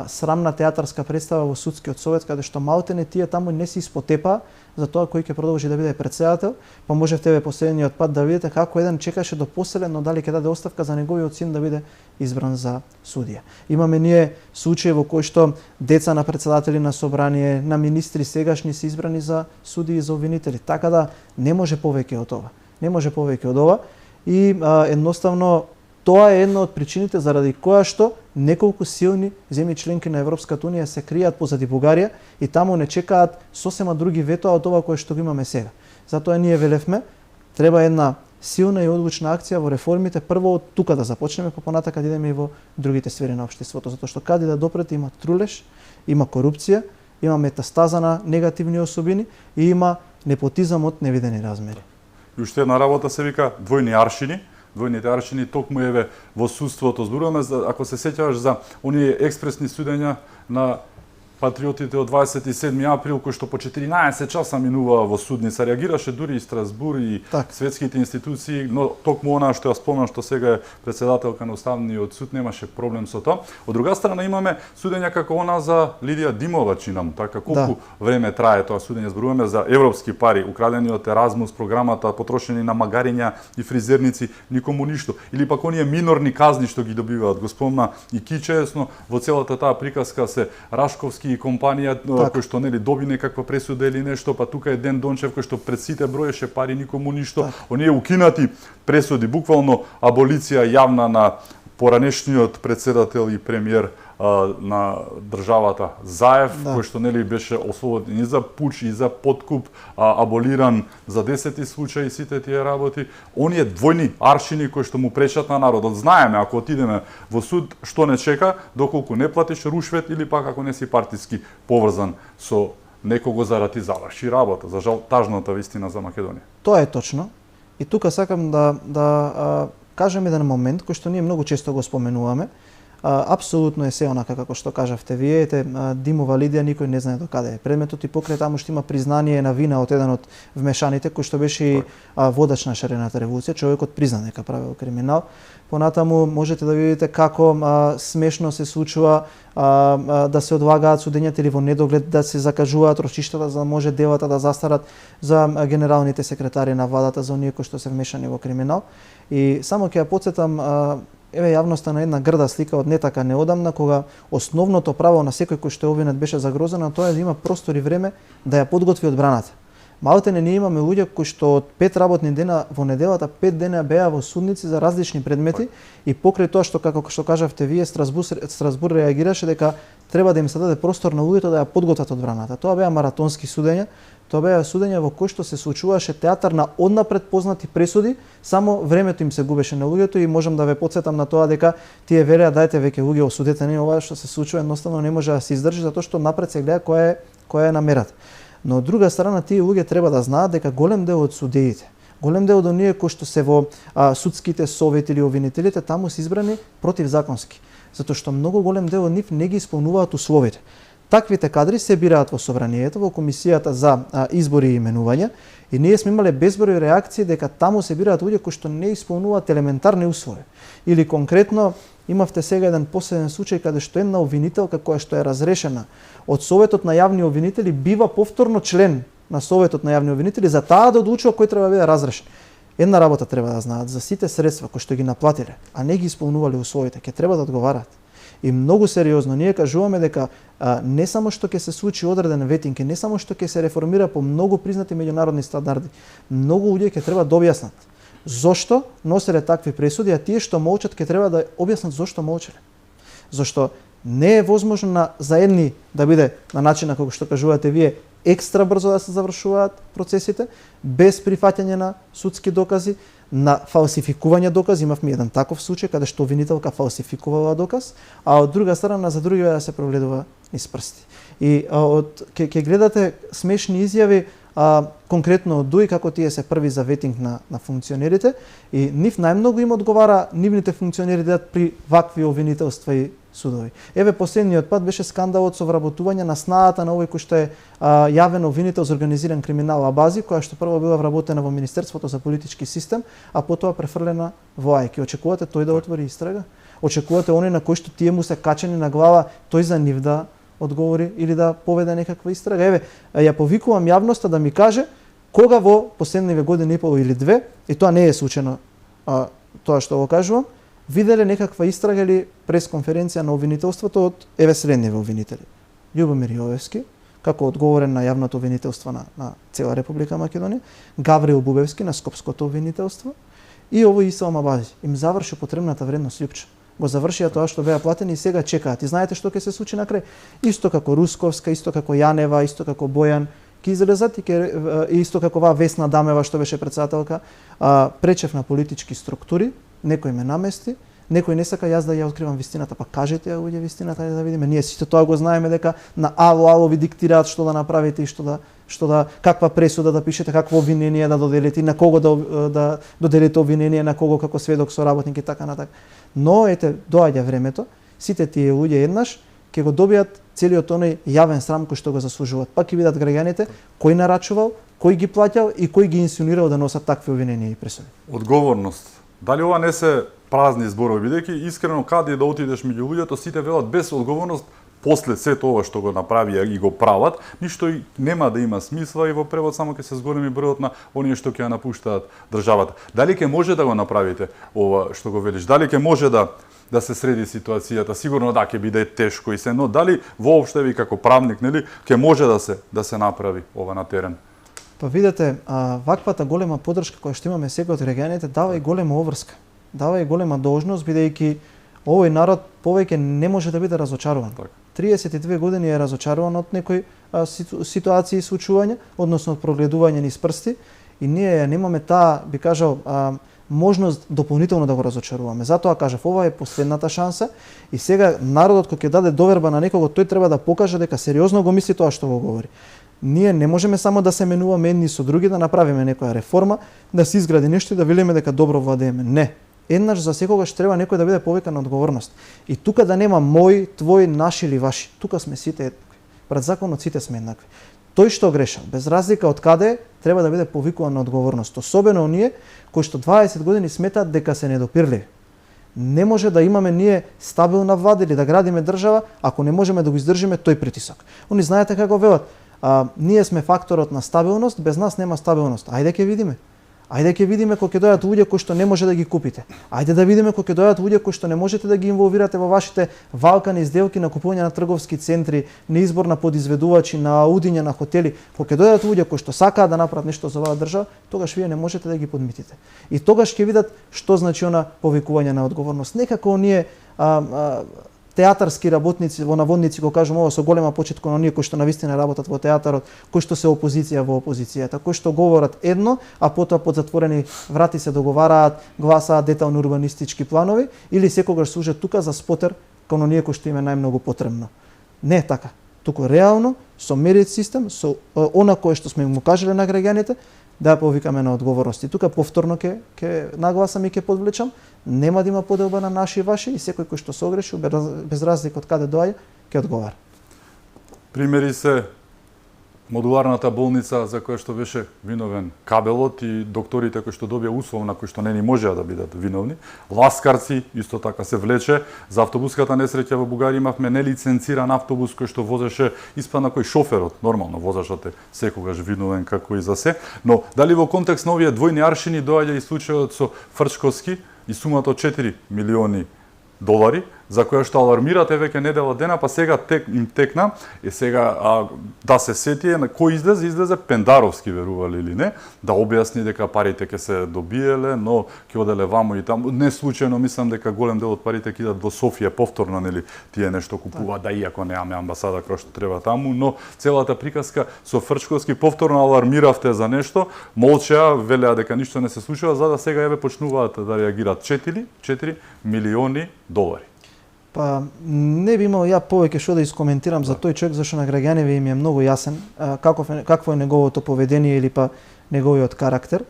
срамна театарска представа во судскиот совет, каде што малтене тие таму не се испотепаа за тоа кој ќе продолжи да биде председател, па можевте последниот пат да видите како еден чекаше до последно дали ќе даде оставка за неговиот син да биде избран за судија. Имаме ние случаи во кои што деца на председатели на собрание, на министри сегашни се избрани за судии и за обвинители. Така да не може повеќе од ова. Не може повеќе од ова и едноставно тоа е една од причините заради која што неколку силни земји членки на Европската унија се кријат позади Бугарија и таму не чекаат сосема други ветоа од ова кое што го имаме сега. Затоа ние велевме, треба една силна и одлучна акција во реформите, прво од тука да започнеме, па понатака да идеме и во другите сфери на општеството, затоа што каде да допрете има трулеш, има корупција, има метастаза на негативни особини и има непотизам од невидени размери. И уште една работа се вика двојни аршини. Двојните аршини токму еве во судството зборуваме, ако се сеќаваш за оние експресни судења на патриотите од 27 април, кој што по 14 часа минуваа во судница, реагираше дури и Страсбур и светските институции, но токму она што ја спомнам што сега е председателка на Уставниот суд немаше проблем со тоа. Од друга страна имаме судења како она за Лидија Димова, чинам, така колку време трае тоа судење, зборуваме за европски пари, украдени од Еразмус програмата, потрошени на магариња и фризерници, никому ништо. Или пак оние минорни казни што ги добиваат, го спомна и Кичесно, во целата таа приказка се Рашковски и компанија кој што нели доби некаква пресуда или нешто, па тука е Ден Дончев кој што пред сите броеше пари, никому ништо. Оние укинати пресуди, буквално аболиција јавна на поранешниот председател и премиер на државата Заев, кој што нели беше ослободен и за пуч и за подкуп, аболиран за 10 случаи сите тие работи. Оние двојни аршини кои што му пречат на народот. Знаеме ако отидеме во суд што не чека доколку не платиш рушвет или пак ако не си партиски поврзан со некого заради заврши работа. За жал тажната вистина за Македонија. Тоа е точно. И тука сакам да кажем еден момент кој што ние многу често го споменуваме. Апсолутно е се онака како што кажавте вие, Димова Лидија никој не знае до каде е предметот и покрај таму што има признание на вина од еден од вмешаните кој што беше водач на шарената револуција, човекот призна дека правил криминал. Понатаму можете да видите како смешно се случува да се одлагаат судењата или во недоглед да се закажуваат рочиштата за да може делата да застарат за генералните секретари на владата, за оние кои што се вмешани во криминал. И само ќе ја потсетам еве јавноста на една грда слика од не така неодамна, кога основното право на секој кој што е обвинет беше загрозено, тоа е да има простор и време да ја подготви одбраната. Малте не ние имаме луѓе кои што од 5 работни дена во неделата 5 дена беа во судници за различни предмети и покрај тоа што како што кажавте вие Страсбур реагираше дека треба да им се даде простор на луѓето да ја подготват одбраната. Тоа беа маратонски судења, тоа беа судења во кои што се случуваше театар на однапред познати пресуди, само времето им се губеше на луѓето и можам да ве потсетам на тоа дека тие велеа дајте веќе луѓе осудете, не ова што се случува едноставно не може да се издржи затоа што напред се гледа која е намерата. Но од друга страна тие луѓе треба да знаат дека голем дел од судеите, голем дел од оние кои што се во судските совети или обвинителите таму се избрани противзаконски, затоа што многу голем дел од нив не ги исполнуваат условите. Таквите кадри се бираат во собранието, во комисијата за избори и именувања и ние сме имале безброј реакции дека таму се бираат луѓе кои што не исполнуваат елементарни услови. Или конкретно имавте сега еден последен случај каде што една обвинителка која што е разрешена од Советот на јавни обвинители бива повторно член на Советот на јавни обвинители за таа да одлучува кој треба да биде разрешен. Една работа треба да знаат, за сите средства кои што ги наплатиле, а не ги исполнувале условите, ќе треба да одговараат. И многу сериозно ние кажуваме дека не само што ќе се случи одреден ветинг, не само што ќе се реформира по многу признати меѓународни стандарди, многу луѓе ќе треба да објаснат зошто носеле такви пресуди, а тие што молчат ќе треба да објаснат зошто молчеле. Зошто не е возможно за едни да биде на начинот како што кажувате вие екстра брзо да се завршуваат процесите, без прифаќање на судски докази, на фалсификување докази. Имавме еден таков случај каде што обвинителка фалсификувала доказ, а од друга страна за други да се прогледува низ прсти. И ќе гледате смешни изјави конкретно од ДУИ како тие се први за ветинг на функционерите и нив најмногу им одговара нивните функционери да при вакви обвинителства и судови. Еве последниот пат беше скандалот со вработување на снаата на овој кој што е јавен обвинител за организиран криминал Абази, која што прво била вработена во Министерството за политички систем, а потоа префрлена во АИК. Очекувате тој да отвори истрага? Очекувате оние на кои што тие му се качени на глава, тој за нив да одговори или да поведе некаква истрага? Еве, ја повикувам јавноста да ми каже кога во последниве години и пол или две, и тоа не е случајно тоа што го кажувам, виделе некаква истрага или пресконференција на обвинителството од еве следниве обвинители. Љубомир Јовевски, како одговорен на јавното обвинителство на цела Република Македонија, Гаврил Бубевски на Скопското обвинителство и овој Ислам Абази. Им заврши потребната вредност Лјупче. Го завршија тоа што беа платени и сега чекаат. И знаете што ќе се случи на крај? Исто како Русковска, исто како Јанева, исто како Бојан, ќе излезат и исто како Весна Дамева што беше претседателка, пречев на политички структури, некој ме намести, некој не сака јас да ја откривам вистината, па кажете ја луѓе вистината да видиме. Ние сите тоа го знаеме дека на ало ви диктираат што да направите и што да каква пресуда да пишете, какво обвинение да доделите, на кого да доделите обвинение, на кого како сведок соработник и така натака. Но ете доаѓа времето, сите тие луѓе еднаш ќе го добијат целиот оној јавен срам кој што го заслужуваат. Пак ќе видат граѓаните кој нарачувал, кој ги плаќал и кој ги инсценирал да носат такви обвиненија и пресуди. Одговорност. Дали ова не се празни зборови, бидејќи искрено каде да отидеш меѓу луѓето, сите велат без одговорност, после сето ова што го направи и го прават, ништо и нема да има смисла и во превод само ќе се зголеми бројот на оние што ќе ја напуштаат државата. Дали ќе може да го направите ова што го велиш? Дали ќе може да се среди ситуацијата? Сигурно да, ќе биде тешко и се, но дали воопште ви како правник, нели, ќе може да се направи ова на терен? Па видете, ваквата голема поддршка која што имаме сега од граѓаните дава и голема обврска. Дава и голема должност, бидејќи овој народ повеќе не може да биде разочаруван. 32 години е разочаруван од некои ситуации и случувања, односно од прогледување низ прсти, и ние немаме таа, би кажал, можност дополнително да го разочаруваме. Затоа кажав, ова е последната шанса и сега народот кој ќе даде доверба на некого, тој треба да покаже дека сериозно го мисли тоа што го говори. Ние не можеме само да се менуваме едни со други, да направиме некоја реформа, да се изгради нешто и да велиме дека добро владееме. Не. Еднаш за секогаш треба некој да биде повикан на одговорност. И тука да нема мој, твој, наш или ваши. Тука сме сите еднакви. Пред законот сите сме еднакви. Тој што грешал, без разлика од каде, треба да биде повикуван на одговорност. Особено оние кои што 20 години сметаат дека се недопирливи. Не може да имаме ние стабилна влада или да градиме држава ако не можеме да го издржиме тој притисок. Они знаете како велат, ние сме факторот на стабилност, без нас нема стабилност. Ајде ќе видиме. Ајде ќе видиме кога ќе дојдат луѓе кои што не може да ги купите. Ајде да видиме кога ќе дојдат луѓе кои што не можете да ги инволвирате во вашите валкани сделки на купување на трговски центри, на избор на подизведувачи, на аудиња на хотели. Кога ќе дојдат луѓе кои што сакаат да направат нешто за оваа држава, тогаш вие не можете да ги подмитите. И тогаш ќе видат што значи она повикување на одговорност. Некако оние театарски работници во наводници, го кажам ова со голема почит кон оние кои што навистина работат во театарот, кои што се опозиција во опозицијата, кои што говорат едно, а потоа под затворени врати се договараат, гласаат детални урбанистички планови или секогаш служат тука за спотер кон оние кои што им е најмногу потребно. Не е така. Туку реално со мерит систем, со она кое што сме му кажале на граѓаните, да повикаме на одговорност. И тука повторно ќе нагласам и ќе подвлечам, нема да има поделба на наши и ваши и секој кој што се огреши, без разлика од каде доаѓа, ќе одговара. Примери се модуларната болница за која што беше виновен кабелот и докторите кои што добија условна кои што не ни можеа да бидат виновни. Ласкарци исто така се влече. За автобуската несреќа во Бугарија имавме нелиценциран автобус кој што возеше испадна кој шоферот, нормално возачот е секогаш виновен како и за се, но дали во контекст на овие двојни аршини доаѓа и случајот со Фрчковски и сумата од 4 милиони долари, за која што алармирате веќе недела дена, па сега им текна, и сега да се сетие на кој излезе Пендаровски, верували или не, да објасни дека парите ќе се добиеле, но ќе оделе вамо и таму. Не случајно мислам дека голем дел од парите ќе идат во Софија повторно, нели, тие нешто купуваат, да иако немаме амбасада која што треба таму, но целата приказка со Фрчковски повторно алармиравте за нешто, молчеа, велеа дека ништо не се случува, за да сега еве почнуваат да реагираат 4 милиони долари. Па не би имал ја повеќе што да искоментирам за тој човек, зашто на граѓаните им е многу јасен какво е неговото поведение или па неговиот карактер.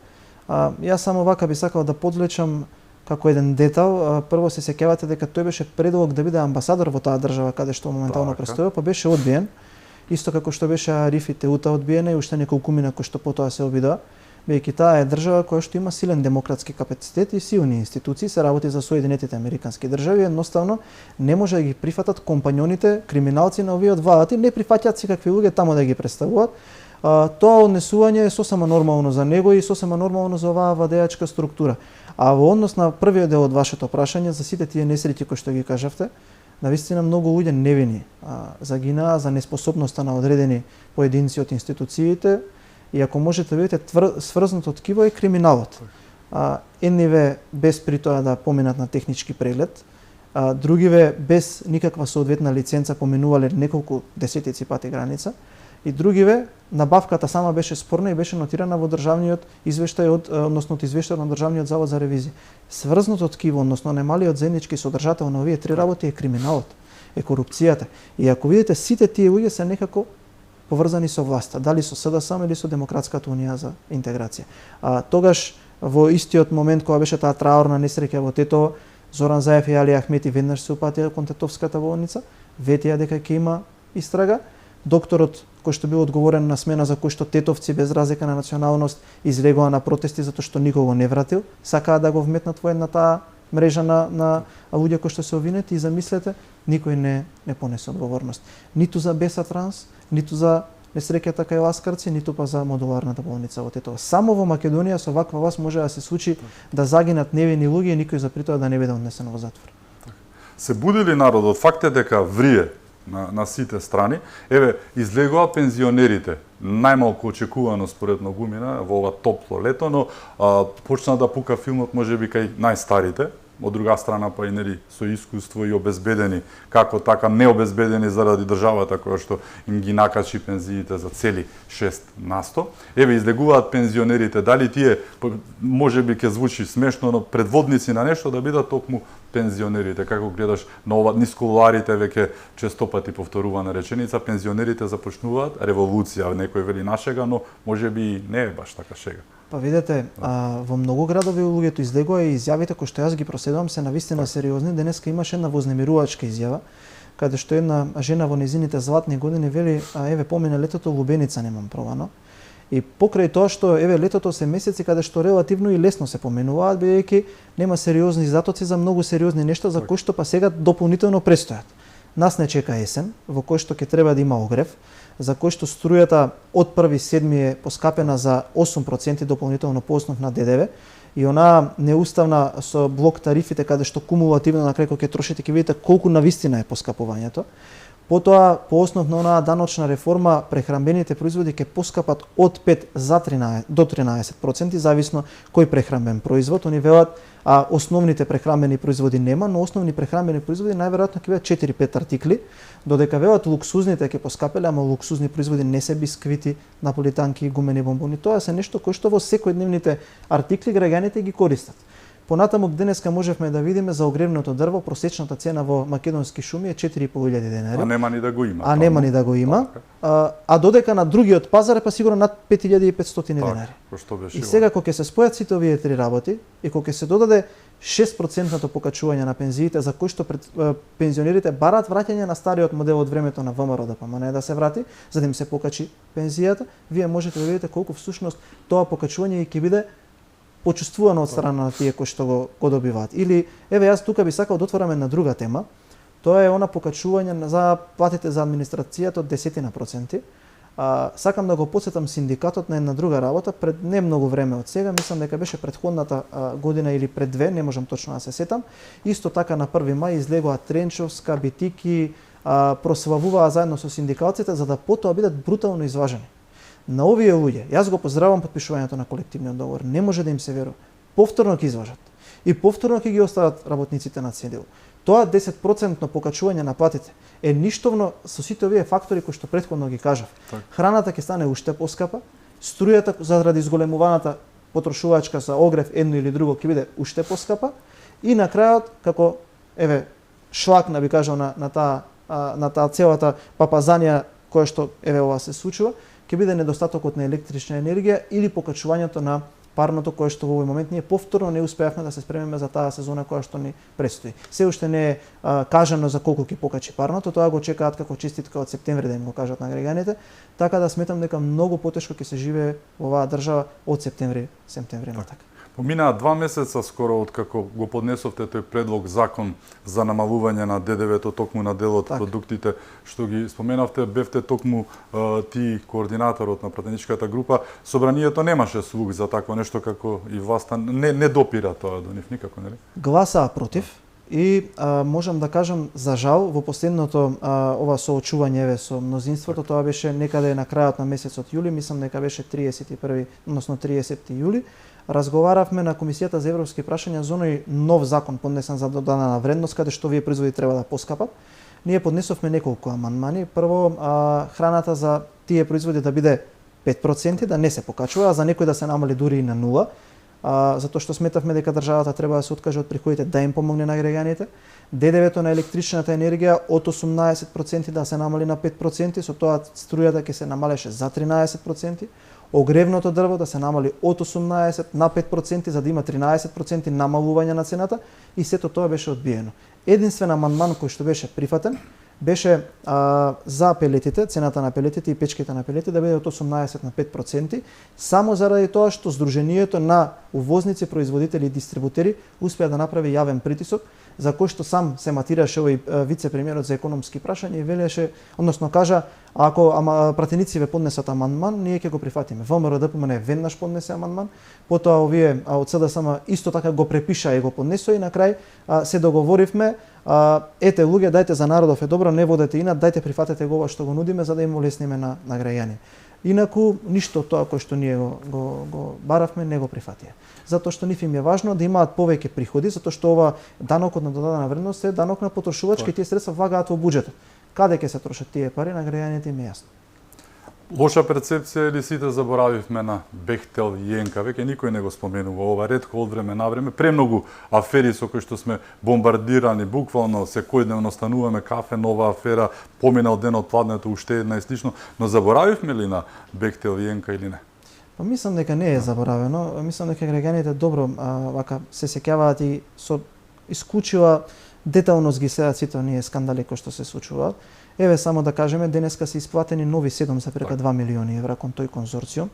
Јас само вака би сакал да подвлечам како еден детал. Прво се сеќавате дека тој беше предлог да биде амбасадор во таа држава каде што моментално престојува, па беше одбиен. Исто како што беше Ариф и Теута одбиена и уште неколкумина кои што потоа се обидоа. Бејќи таа е држава која што има силен демократски капацитет и силни институции, се работи за Соединетите Американски држави, едноставно не може да ги прифатат компањоните, криминалци на овие влади, не прифаќаат секакви луѓе таму да ги представуваат. Тоа однесување е сосема нормално за него и сосема нормално за оваа владеачка структура. А во однос на првиот дел од вашето прашање за сите тие несреќи кои што ги кажавте, навистина многу луѓе невини загинаа за неспособноста на одредени поединци од институциите. И ако можете да видите, сврзнато ткиво е криминалот. Едниве без при тоа да поминат на технички преглед, другиве без никаква соодветна лиценца поминувале неколку десетици пати граница, и другиве набавката сама беше спорна и беше нотирана во државниот извештај односно од извештајот на Државниот завод за ревизија. Сврзнато ткиво, односно немалиот заеднички содржател на овие три работи е криминалот, е корупцијата. И ако видите, сите тие луѓе се некако поврзани со власта, дали со СДСМ или со Демократската унија за интеграција. Тогаш во истиот момент кога беше таа траорна несреќа во Тетово, Зоран Заев и Али Ахмети веднаш се упатија кон Тетовската болница, ветија дека ќе има истрага. Докторот кој што бил одговорен на смена за кој што тетовци без разлика на националност излегоа на протести затоа што никого не вратил, сакаа да го вметнат во една таа мрежа на луѓе кои што се обвинети и замислете, никој не понесе одговорност. Ниту за Беса Транс, ниту за несреќата кај Ласкарци, ниту па за модуларната болница во Тетово. Само во Македонија со ваква власт може да се случи да загинат невини луѓе и никој за притоа да не биде однесен во затвор. Се буди ли народот? Факт е дека врие на сите страни. Еве, излегоа пензионерите, најмалку очекувано според многумина во ова топло лето, но почна да пука филмот можеби кај најстарите, од друга страна па и нели со искуство и обезбедени, како така необезбедени заради државата која што им ги накачи пензиите за цели 6%. Еве, излегуваат пензионерите, дали тие можеби ќе звучи смешно, но предводници на нешто да бидат токму пензионерите, како гледаш на ова нисколарите, веќе честопати повторувана реченица, пензионерите започнуваат револуција, некој вели нашега, но можеби не е баш така шега. Па видете, во многу градови луѓето излегоа и изјавите кои што јас ги проследувам се навистина сериозни. Денеска имаше една вознемирувачка изјава, каде што една жена во незините златни години вели, еве помине летото, лубеница немам пробано. И покрај тоа што еве летото се месеци каде што релативно и лесно се поменуваат, бидејќи нема сериозни затоци за многу сериозни нешта за кои што па сега дополнително престојат. Нас не чека есен, во кој што ќе треба да има огрев. за кој што струјата од 1.7 е поскапена за 8% дополнително по основ на ДДВ, и онаа неуставна со блок тарифите каде што кумулативно на крај кога ќе трошите ќе видите колку навистина е поскапувањето. Потоа, по основ на онаа даночна реформа, прехранбените производи ќе поскапат од 5 до 13%, зависно кој прехранбен производ. Они велат, а основните прехранбени производи нема, но основни прехранбени производи најверојатно ќе бидат 4-5 артикли, додека велат луксузните ќе поскапеле, ама луксузни производи не се бисквити, наполитанки, гумени бомбони. Тоа се нешто кое што во секојдневните артикли граѓаните ги користат. Понатаму денеска можевме да видиме за огревното дрво, просечната цена во македонски шуми е 4.500 денари. А нема ни да го има. Нема ни да го има. А додека на другиот пазар е па сигурно над 5.500 денари. Што беше и сега кога ќе се спојат сите овие три работи и кога ќе се додаде 6% покачување на пензиите за кои што пензионерите бараат враќање на стариот модел од времето на ВМРО ДПМН да се врати, за да им се покачи пензијата, вие можете да видите колку всушност тоа покачување ќе биде почувствувано од страна на тие кои што го добиваат. Или, еве, јас тука би сакал да отворам една друга тема. Тоа е она покачување за платите за администрацијата од 10%. Сакам да го потсетам синдикатот на една друга работа пред не многу време од сега, мислам дека беше претходната година или пред две, не можам точно да се сетам. Исто така на 1 мај излегоа Тренчовска, Битики, прославуваа заедно со синдикалците за да потоа бидат брутално изважени. На овие луѓе, јас го поздравам подпишувањето на колективниот договор, не може да им се верува. Повторно ќе изважат и повторно ќе ги остават работниците на цедил. Тоа 10% покачување на платите е ништовно со сите овие фактори кои што претходно ги кажав. Храната ќе стане уште поскапа, струјата заради зголемуваната потрошувачка за огрев едно или друго ќе биде уште поскапа и на крајот како еве шлак би кажал на таа целата папазанија која што еве ова се случува, ќе биде недостатокот на електрична енергија или покачувањето на парното кое што во овој момент ние повторно не успеавме да се спремиме за таа сезона која што ни предстои. Се уште не е кажано за колку ќе покачи парното, тоа го чекаат како честитка од септември да им го кажат на граѓаните, така да сметам дека многу потешко ќе се живее во оваа држава од септември натака. Поминаа 2 месеца скоро откако го поднесовте тој предлог закон за намалување на ДДВ-то токму на дел од продуктите што ги споменавте, бевте токму ти координаторот на пратеничката група. Собранието немаше слух за такво нешто како и власта не допира тоа до нив никако, нели? Гласаа против и можам да кажам за жал во последното ова соочување со мнозинството, тоа беше некаде на крајот на месецот јули, мислам дека беше 31, односно 30 јули. Разговаравме на Комисијата за европски прашања за оној нов закон поднесен за додадена вредност, каде што овие производи треба да поскапат. Ние поднесовме неколку амандмани. Прво, храната за тие производи да биде 5%, да не се покачува, а за некои да се намали дури и на 0%, затоа што сметавме дека државата треба да се откаже од приходите да им помогне на граѓаните. ДДВ-то на електричната енергија од 18% да се намали на 5%, со тоа струјата ќе се намалеше за 13%. Огревното дрво да се намали од 18 на 5%, за да има 13% намалување на цената, и сето тоа беше одбиено. Единствен амандман кој што беше прифатен беше за пелетите, цената на пелетите и печките на пелети да биде од 18 на 5%, само заради тоа што Сдруженијето на увозници, производители и дистрибутери успеа да направи јавен притисок, за кој што сам се матираше овој вице-премиерот за економски прашања и велеше, односно кажа, ако пратеници ве поднесат амандман, ние ќе го прифатиме. ВМРО ДПМН веднаш поднесе амандман, потоа овие од СДСМ исто така го препиша и го поднесоа и на крај се договоривме, ете луѓе, дајте за народов е добро, не водете инат, дајте прифатете го ова што го нудиме за да им олесниме на граѓани. Инаку ништо од тоа кој што ние го баравме не го прифатија. Затоа што нив им е важно да имаат повеќе приходи, затоа што ова данокот на додадена вредност е данок на потрошувачки, тие средства вагаат во буџетот. Каде ќе се трошат тие пари, на граѓаните им е јасно. Лоша перцепција или сите заборавивме на Бехтел и Јенка, веќе никој не го споменува ова, ретко од време на време, премногу афери со кои што сме бомбардирани, буквално секојдневно стануваме кафе, нова афера, поминал ден од пладнето, уште една и слично, но заборавивме ли на Бехтел и Јенка или не? Па мислам дека не е заборавено, мислам дека граѓаните добро вака се сеќаваат и со исклучила деталност ги следат сите оние скандали кои што се случуваат. Еве само да кажеме, денеска се исплатени нови 7,2 милиони евра кон тој конзорциум.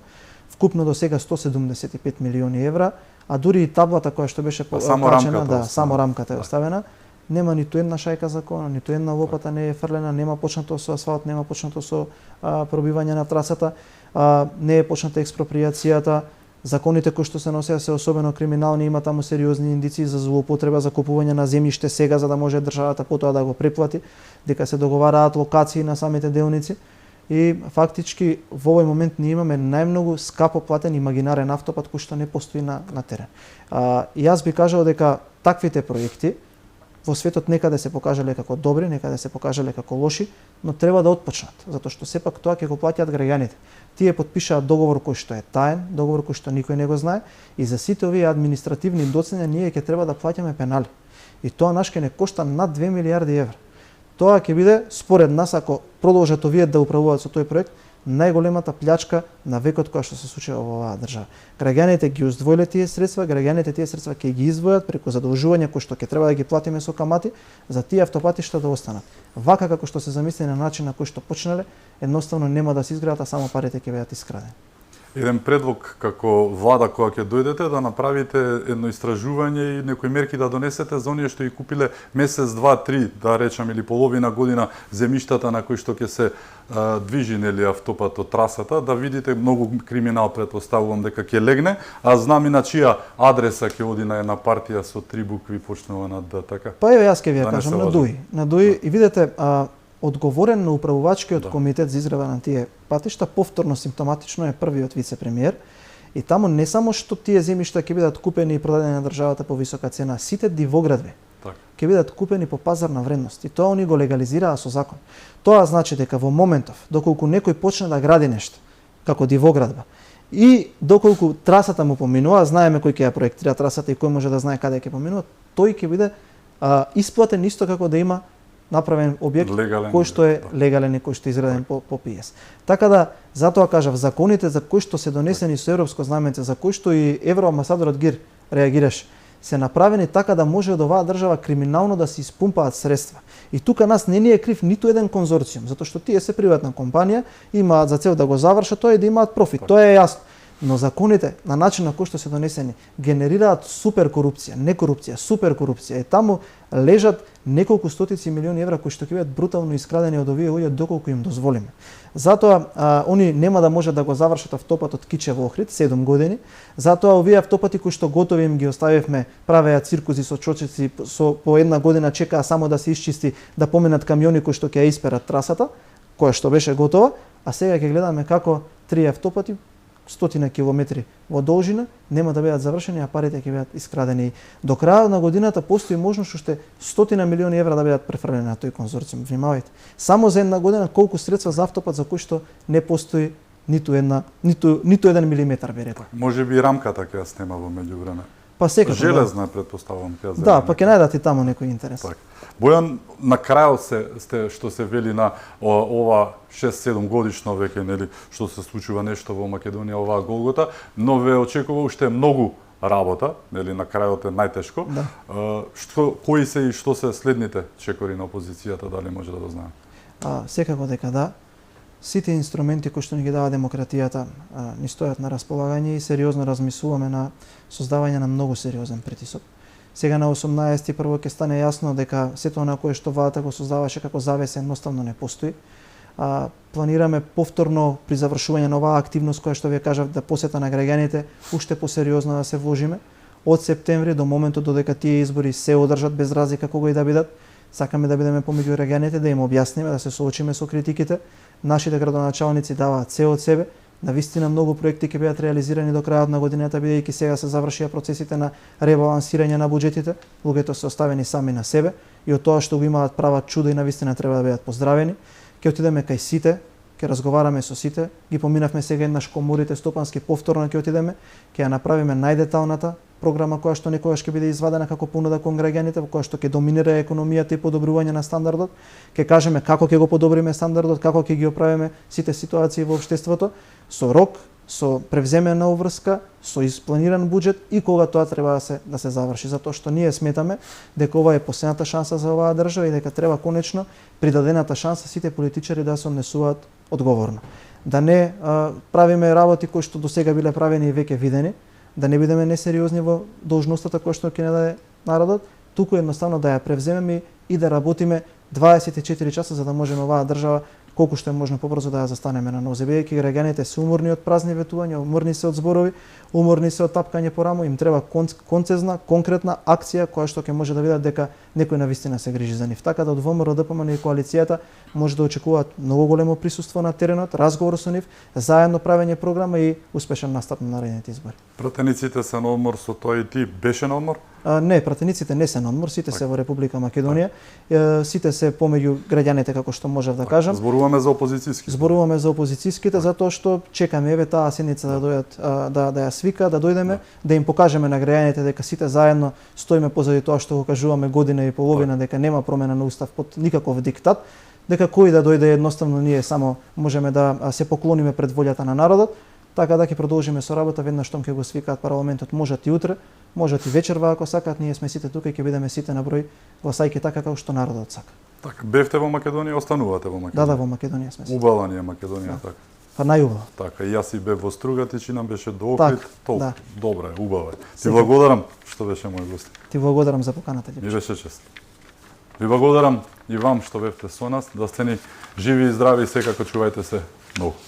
Вкупно до сега 175 милиони евра, а дури и таблата која што беше само плачена, рамката само рамката е оставена, нема ниту една шајка закона, ниту една лопата не е фрлена, нема почнато со асфалт, нема почнато со пробивање на трасата, не е почната експроприацијата. Законите кои што се носеа се особено криминални, има таму сериозни индици за злоупотреба за купување на земјиште сега за да може државата потоа да го преплати, дека се договараат локации на самите делници и фактички во овој момент ние имаме најмногу скапо платен имагинарен автопат кој што не постои на терен. И јас би кажал дека таквите проекти во светот некаде се покажале како добри, некаде се покажале како лоши, но треба да отпочнат, затоа што сепак тоа ќе го платят граѓаните. Тие потпишаат договор кој што е таен, договор кој што никој не го знае и за сите овие административни доцнења ние ќе треба да плаќаме пенали. И тоа наш ќе не кошта над 2 милиарди евра. Тоа ќе биде според нас ако продолжат овие да управуваат со тој проект најголемата плячка на векот која што се случува во оваа држава. Граѓаните ги уздвоиле тие средства, граѓаните тие средства ќе ги издвојат преку задолжувања кои што ќе треба да ги платиме со камати за тие автопатишта да останат. Вака како што се замисли на начин на кој што почнале, едноставно нема да се изградат, а само парите ќе бидат искрадени. Еден предлог како влада која ќе дојдете да направите едно истражување и некои мерки да донесете за оние што ги купиле месец, два, три, да речам, или половина година земјиштата на кои што ќе се движи нели автопат од трасата, да видите многу криминал, претпоставувам дека ќе легне, а знам и на чија адреса ќе оди на една партија со 3 букви почнува на Д, така? Па јас ќе ви ја Да кажам на ДУИ. На ДУИ и видете одговорен на управувачкиот комитет за израда на тие патишта, повторно симптоматично е првиот вице-премиер. И таму не само што тие земјишта ќе бидат купени и продадени на државата по висока цена, сите дивоградби ќе бидат купени по пазарна вредност. И тоа они го легализираа со закон. Тоа значи дека во моментов, доколку некој почне да гради нешто, како дивоградба, и доколку трасата му поминува, знаеме кој ќе ја проектира трасата и кој може да знае каде ќе поминува, тој ќе биде исплатен исто како да има направен објект легален, кој што е легален и кој што е изграден по ПИЕС. Така да, затоа кажав, законите за кои што се донесени со европско знаменце, за кои што и евроамбасадорот ГИР реагираше, се направени така да може од оваа држава криминално да се испумпаат средства. И тука нас не ни е крив ниту еден конзорциум, затоа што тие се приватна компанија, имаат за цел да го завршат тоа и да имаат профит. Тоа е јасно. Но законите, на начин на кој што се донесени, генерираат супер корупција, не корупција, супер корупција. И таму лежат неколку стотици милиони евра кои што ќе бидат брутално искрадени од овие луѓе доколку им дозволиме. Затоа они нема да можат да го завршат автопатот Кичево Охрид 7 години. Затоа овие автопати кои што готови им ги оставивме, правеа циркузи со чочици, со по една година чекаа само да се исчисти, да поминат камиони кои што ќе ја исперат трасата, која што беше готова, а сега ќе гледаме како 3 автопати 100 километри во должина нема да бидат завршени, а парите ќе бидат искрадени. До крајот на годината постои можност уште 100 милиони евра да бидат префрлени на тој конзорциум. Внимавајте. Само за една година колку средства за автопат за кои што не постои ниту еден милиметар, би рекол. Може би и рамката ќе ја снема во меѓувреме. Па секако. Железна предпоставувам ќе ја. Да, па ќе најдат и таму некој интерес. Так. Бојан, на крајот сте што се вели на ова 6-7 годишно веќе, нели, што се случува нешто во Македонија, оваа Голгота, но ве очекува уште многу работа, нели, на крајот е најтешко. Да. Кои се и што се следните чекори на опозицијата, дали може да го знаем? Секако дека да. Сите инструменти кои што ни ги дава демократијата ни стојат на располагање и сериозно размислуваме на создавање на многу сериозен притисок. Сега на 18 прво ќе стане јасно дека сето она кое што владата го создаваше како завеса едноставно не постои. Планираме повторно при завршување на оваа активност која што ви кажав да посета на граѓаните уште посериозно да се вложиме. Од септември до моментот додека тие избори се одржат без разлика кога и да бидат, сакаме да бидеме помеѓу граѓаните, да им објасниме, да се соочиме со критиките. Нашите градоначалници даваат се од себе. Навистина многу проекти ќе бидат реализирани до крајот на годината, бидејќи сега се завршија процесите на ребалансирање на буџетите. Луѓето се оставени сами на себе и од тоа што го имаат прават чуда и навистина треба да бидат поздравени. Ќе отидеме кај сите, ќе разговараме со сите, ги поминавме сега еднаш коморите стопански, повторно ќе отидеме, ќе ја направиме најдеталната програма која што некогаш ќе биде извадена како понуда кон граѓаните, која што ќе доминира економијата и подобрување на стандардот. Ќе кажеме како ќе го подобриме стандардот, како ќе ги оправиме сите ситуации во општеството, со рок, со превземена уврска, со испланиран буџет и кога тоа треба да се заврши, затоа што ние сметаме дека ова е последната шанса за оваа држава и дека треба конечно при дадената шанса сите политичари да се однесуваат одговорно. Да не правиме работи кои што досега биле правени и веќе видени, да не бидеме несериозни во должността која што ќе не даде народот, туку едноставно да ја превземеме и да работиме 24 часа за да можеме оваа држава колку што е можно побрзо да ја застанеме на нозе, бидејќи граѓаните се уморни од празни ветувања, уморни се од зборови, уморни се од тапкање по рамо, им треба концезна, конкретна акција која што ќе може да видат дека некој навистина се грижи за нив. Така да од ВМРО, ДПМН и коалицијата може да очекуваат многу големо присуство на теренот, разговор со нив, заедно правење програма и успешен настап на наредните избори. Пратениците се на одмор со тој и ти беше на одмор? Не, пратениците не се на одмор, сите се во Република Македонија, сите се помеѓу граѓаните како што можев да кажам. Зборуваме за опозицијски. Зборуваме за опозицијските затоа што чекаме еве таа седница да дојдат да ја свика, да дојдеме, да им покажеме на граѓаните дека сите заедно стоиме позади тоа што го кажуваме година и половина, дека нема промена на устав под никаков диктат, дека кој да дојде едноставно ние само можеме да се поклониме пред волјата на народот. Така да ќе продолжиме со работа веднаш штом ќе го свикаат парламентот, можат и утре, можат и вечерва ако сакаат, ние сме сите тука и ќе бидеме сите на број гласајќи така како што народот сака. Така, бевте во Македонија, останувате во Македонија? Да, во Македонија сме. Убава ни е Македонија, така. Па најубава. Така, и јас и бев во Стругатич и нам беше до Охрид, толку. да. Добре, убаво е. Ти благодарам што беше мој гост. Ти благодарам за поканата. Ми беше чест. Ви благодарам и вам што бевте со нас, да сте ни живи и здрави и секако чувајте се многу.